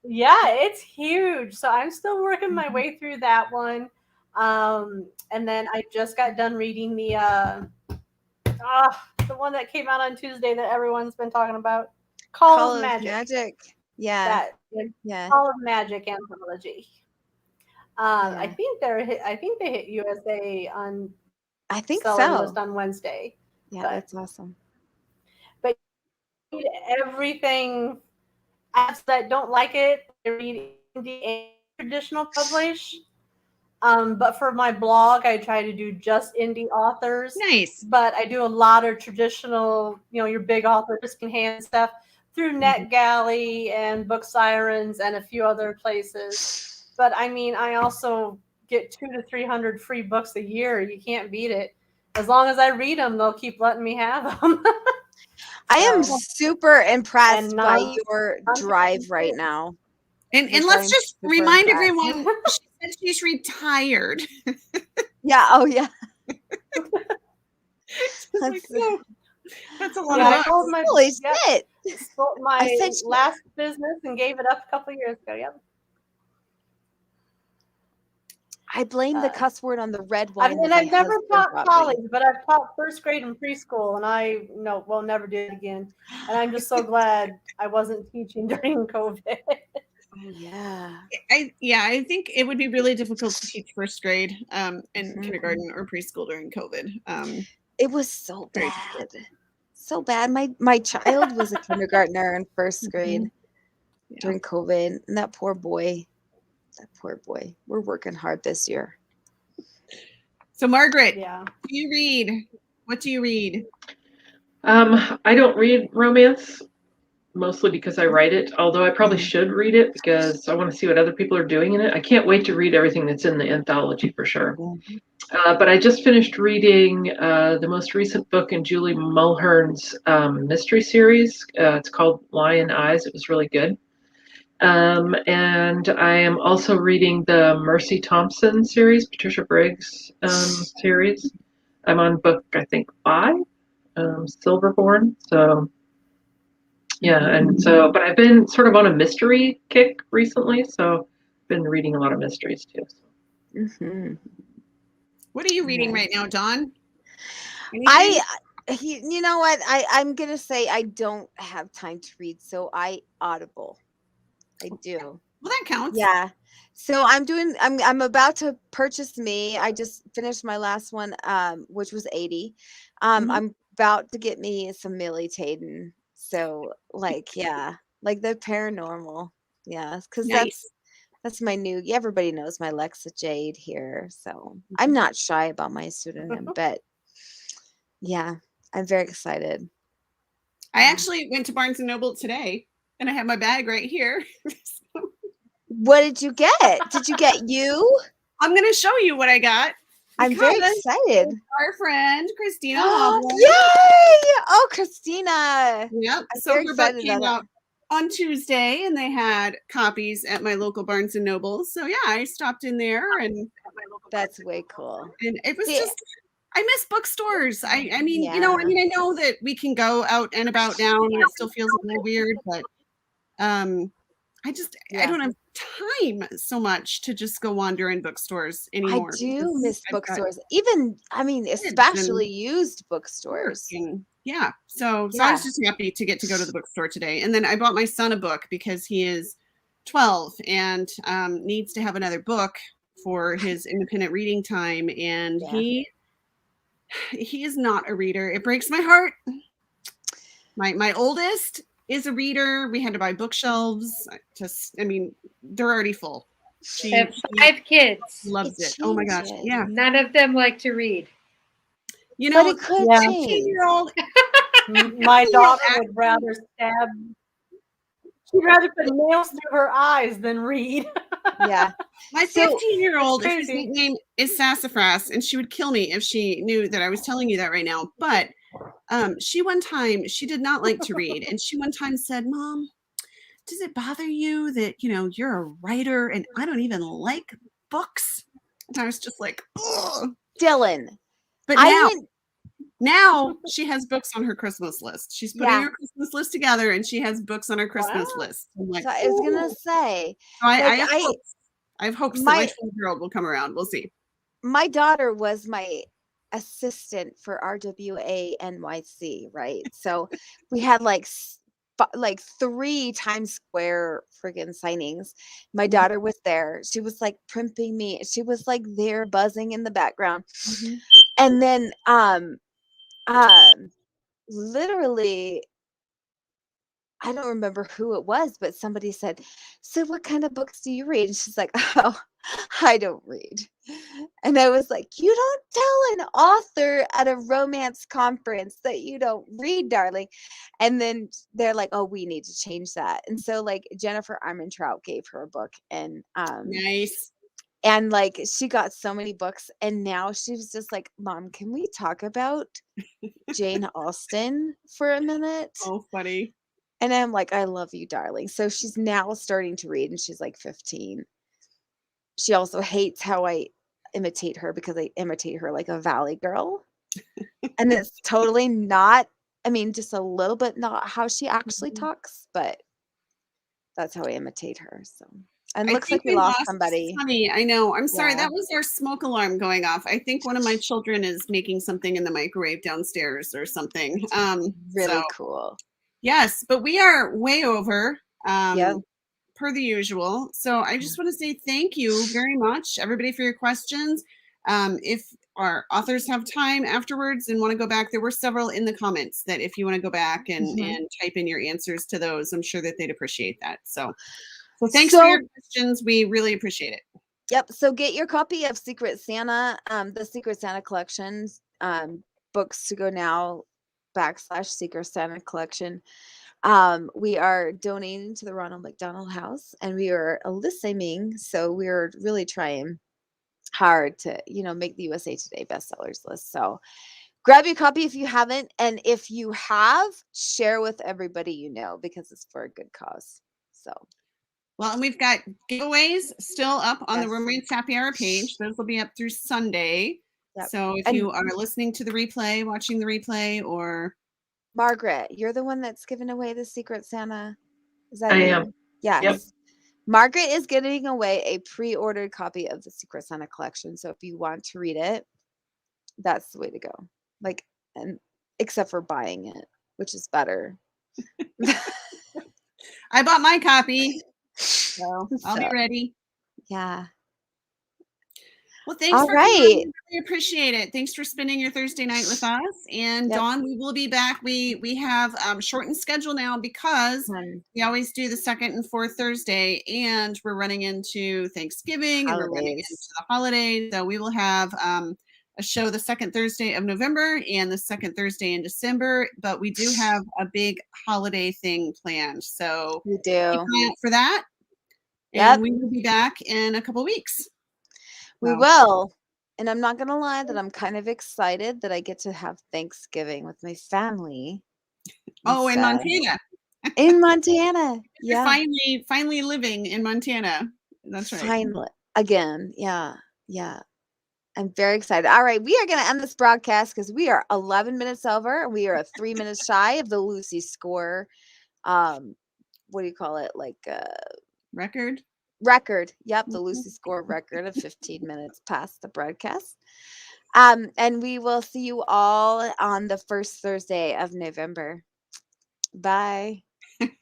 Speaker 4: Yeah, it's huge. So I'm still working my way through that one. And then I just got done reading the one that came out on Tuesday that everyone's been talking about, Call of Magic.
Speaker 1: Yeah.
Speaker 4: That
Speaker 1: Yeah.
Speaker 4: Call of Magic anthology.
Speaker 1: Yeah.
Speaker 4: I think they hit USA on
Speaker 1: I think
Speaker 4: selling
Speaker 1: so.
Speaker 4: list on Wednesday.
Speaker 1: Yeah,
Speaker 4: but-
Speaker 1: that's awesome.
Speaker 4: Everything. Apps that don't like it, I read indie and traditional publish. But for my blog, I try to do just indie authors.
Speaker 3: Nice.
Speaker 4: But I do a lot of traditional, your big authors can hand stuff through NetGalley and Book Sirens and a few other places. But I mean, I also get 200 to 300 free books a year. You can't beat it. As long as I read them, they'll keep letting me have them.
Speaker 1: I am super impressed
Speaker 4: And
Speaker 1: by
Speaker 4: non-
Speaker 1: your drive right now.
Speaker 3: And
Speaker 1: Which
Speaker 3: let's
Speaker 1: I'm
Speaker 3: just
Speaker 1: super
Speaker 3: remind
Speaker 1: impressed.
Speaker 3: everyone, she said she's retired.
Speaker 1: Yeah. Oh, yeah.
Speaker 3: Like, no, that's a lot
Speaker 4: Yeah, I
Speaker 3: of
Speaker 4: told
Speaker 3: books.
Speaker 4: my
Speaker 1: Holy
Speaker 4: yep,
Speaker 1: shit.
Speaker 4: sold my
Speaker 1: I said
Speaker 4: last business and gave it up a couple of years ago. Yep.
Speaker 1: I blame the cuss word on the red wine.
Speaker 4: And
Speaker 1: that
Speaker 4: I've
Speaker 1: my
Speaker 4: never
Speaker 1: husband
Speaker 4: taught
Speaker 1: brought me.
Speaker 4: college, but I've taught first grade and preschool, and I will never do it again. And I'm just so glad I wasn't teaching during COVID.
Speaker 1: Oh, yeah.
Speaker 3: I think it would be really difficult to teach first grade and kindergarten or preschool during COVID.
Speaker 1: It was so
Speaker 3: Very
Speaker 1: bad. So bad. My child was a kindergartner in first grade during COVID. And that poor boy. We're working hard this year.
Speaker 3: So Margaret,
Speaker 4: Yeah.
Speaker 3: do you read? What do you read?
Speaker 5: I don't read romance. mostly because I write it, although I probably should read it because I want to see what other people are doing in it. I can't wait to read everything that's in the anthology for sure. But I just finished reading the most recent book in Julie Mulhern's mystery series. It's called Lion Eyes. It was really good. And I am also reading the Mercy Thompson series, Patricia Briggs series. I'm on book, I think, 5, Silverborn. So, yeah, and so, but I've been sort of on a mystery kick recently, so I've been reading a lot of mysteries too.
Speaker 1: Mm-hmm.
Speaker 3: What are you reading right now, Dawn?
Speaker 1: You know what? I'm gonna say I don't have time to read, so I Audible. I do.
Speaker 3: Well, that counts.
Speaker 1: Yeah. So I'm about to purchase me. I just finished my last one, which was 80. I'm about to get me some Millie Taden. So like, yeah, like the paranormal. Yeah, because
Speaker 3: Nice.
Speaker 1: that's my new, everybody knows my Lexa Jade here. So I'm not shy about my pseudonym, but yeah, I'm very excited.
Speaker 3: I actually went to Barnes & Noble today, and I have my bag right here.
Speaker 1: What did you get? Did you get you?
Speaker 3: I'm going to show you what I got.
Speaker 1: I'm very
Speaker 3: because
Speaker 1: excited.
Speaker 3: Our friend, Christina.
Speaker 1: Yay! Oh, Christina.
Speaker 3: Yep.
Speaker 1: I'm
Speaker 3: So
Speaker 1: very
Speaker 3: her book
Speaker 1: excited
Speaker 3: came
Speaker 1: about
Speaker 3: out on Tuesday, and they had copies at my local Barnes & Noble. So yeah, I stopped in there, and
Speaker 1: That's way cool.
Speaker 3: and it was
Speaker 1: Yeah.
Speaker 3: just, I miss bookstores. I mean,
Speaker 1: Yeah.
Speaker 3: you know, I mean, I know that we can go out and about now, and it still feels a little weird, but I
Speaker 1: Yeah.
Speaker 3: don't have time so much to just go wander in bookstores anymore.
Speaker 1: I do
Speaker 3: because
Speaker 1: miss
Speaker 3: I've got
Speaker 1: bookstores. Even, I mean,
Speaker 3: kids
Speaker 1: especially
Speaker 3: and
Speaker 1: used
Speaker 3: work
Speaker 1: bookstores.
Speaker 3: and yeah. So I
Speaker 1: Yeah.
Speaker 3: was just happy to get to go to the bookstore today. And then I bought my son a book because he is 12 and needs to have another book for his independent reading time. And
Speaker 1: Yeah.
Speaker 3: he is not a reader. It breaks my heart. My oldest is a reader. We had to buy bookshelves. I mean, they're already full.
Speaker 2: I have 5 kids.
Speaker 3: Loves it. Oh my gosh.
Speaker 1: changes.
Speaker 3: Yeah.
Speaker 2: None of them like to read.
Speaker 3: You
Speaker 1: But
Speaker 3: know,
Speaker 1: it could
Speaker 4: Yeah.
Speaker 1: change.
Speaker 3: 15-year-old,
Speaker 4: My daughter would rather stab. She'd rather put nails through her eyes than read.
Speaker 1: Yeah.
Speaker 3: my
Speaker 1: So-
Speaker 3: 15-year-old,
Speaker 4: It's
Speaker 3: if his
Speaker 4: crazy.
Speaker 3: nickname is Sassafras, and she would kill me if she knew that I was telling you that right now. But she did not like to read, and she one time said, "Mom, does it bother you that you're a writer and I don't even like books?" And I was just like, "Ugh."
Speaker 1: Dylan.
Speaker 3: But now she has books on her Christmas list. She's putting
Speaker 1: Yeah.
Speaker 3: her Christmas list together, and she has books on her Christmas
Speaker 4: Wow.
Speaker 3: list. I'm like,
Speaker 1: So I was gonna
Speaker 3: "Ooh."
Speaker 1: say,
Speaker 3: So I
Speaker 1: like,
Speaker 3: have hopes. I have hopes that my 12-year-old will come around. We'll see.
Speaker 1: my daughter was my assistant for RWA NYC, right? So we had like 3 Times Square friggin' signings. My daughter was there. She was like primping me. She was like there buzzing in the background. And then literally, I don't remember who it was, but somebody said, "So what kind of books do you read?" And she's like, "Oh, I don't read." And I was like, "You don't tell an author at a romance conference that you don't read, darling." And then they're like, "Oh, we need to change that." And so like Jennifer Armentrout gave her a book, and
Speaker 3: Nice.
Speaker 1: like she got so many books, and now she was just like, "Mom, can we talk about Jane Austen for a minute?"
Speaker 3: Oh, funny.
Speaker 1: And I'm like, "I love you, darling." So she's now starting to read, and she's like 15. She also hates how I imitate her because I imitate her like a valley girl. And it's totally not, I mean, just a little bit not how she actually talks, but that's how I imitate her. So, and
Speaker 3: I
Speaker 1: looks like
Speaker 3: think
Speaker 1: we lost
Speaker 3: lost
Speaker 1: somebody.
Speaker 3: Honey, I know. I'm sorry.
Speaker 1: Yeah.
Speaker 3: That was our smoke alarm going off. I think one of my children is making something in the microwave downstairs or something.
Speaker 1: Really
Speaker 3: So,
Speaker 1: cool.
Speaker 3: yes, but we are way over.
Speaker 1: Yep.
Speaker 3: Per the usual. So I just want to say thank you very much, everybody, for your questions. If our authors have time afterwards and want to go back, there were several in the comments that if you want to go back and type in your answers to those, I'm sure that they'd appreciate that. So thanks for your questions. We really appreciate it.
Speaker 1: Yep. So get your copy of Secret Santa, the Secret Santa collections, books to go now / Secret Santa collection We are donating to the Ronald McDonald House, and we are listening. So we're really trying hard to, make the USA Today bestsellers list. So grab your copy if you haven't, and if you have, share with everybody you know, because it's for a good cause. So,
Speaker 3: well, and we've got giveaways still up on the
Speaker 1: Yes.
Speaker 3: Romance Happy Hour page. Those will be up through Sunday.
Speaker 1: Yep.
Speaker 3: So if
Speaker 1: And-
Speaker 3: you are listening to the replay, watching the replay, or
Speaker 1: Margaret, you're the one that's giving away the Secret Santa. Is that
Speaker 5: I
Speaker 1: you?
Speaker 5: am.
Speaker 1: Yes.
Speaker 5: Yep.
Speaker 1: Margaret is giving away a pre-ordered copy of the Secret Santa collection. So if you want to read it, that's the way to go. Like, and except for buying it, which is better.
Speaker 3: I bought my copy, so I'll be
Speaker 1: So,
Speaker 3: ready.
Speaker 1: yeah.
Speaker 3: Well, thanks
Speaker 1: All
Speaker 3: for
Speaker 1: right.
Speaker 3: coming. We appreciate it. Thanks for spending your Thursday night with us. And
Speaker 1: Yep.
Speaker 3: Dawn, we will be back. We have shortened schedule now because
Speaker 1: Fun.
Speaker 3: we always do the second and fourth Thursday, and we're running into Thanksgiving and we're running into
Speaker 1: Holidays.
Speaker 3: the holidays. So we will have a show the second Thursday of November and the second Thursday in December. But we do have a big holiday thing planned. So
Speaker 1: We
Speaker 3: keep
Speaker 1: do.
Speaker 3: an eye out for that.
Speaker 1: Yep.
Speaker 3: And we will be back in a couple weeks.
Speaker 1: We
Speaker 3: Wow.
Speaker 1: will. And I'm not going to lie that I'm kind of excited that I get to have Thanksgiving with my family.
Speaker 3: Oh, in
Speaker 1: instead.
Speaker 3: Montana.
Speaker 1: In Montana.
Speaker 3: You're
Speaker 1: Yeah.
Speaker 3: finally living in Montana. That's right.
Speaker 1: Finally. Again. Yeah. Yeah. I'm very excited. All right. We are going to end this broadcast because we are 11 minutes over. We are 3 minutes shy of the Lucy score. What do you call it? Like
Speaker 3: Record.
Speaker 1: Yep. The Lucy score record of 15 minutes past the broadcast. And we will see you all on the first Thursday of November. Bye.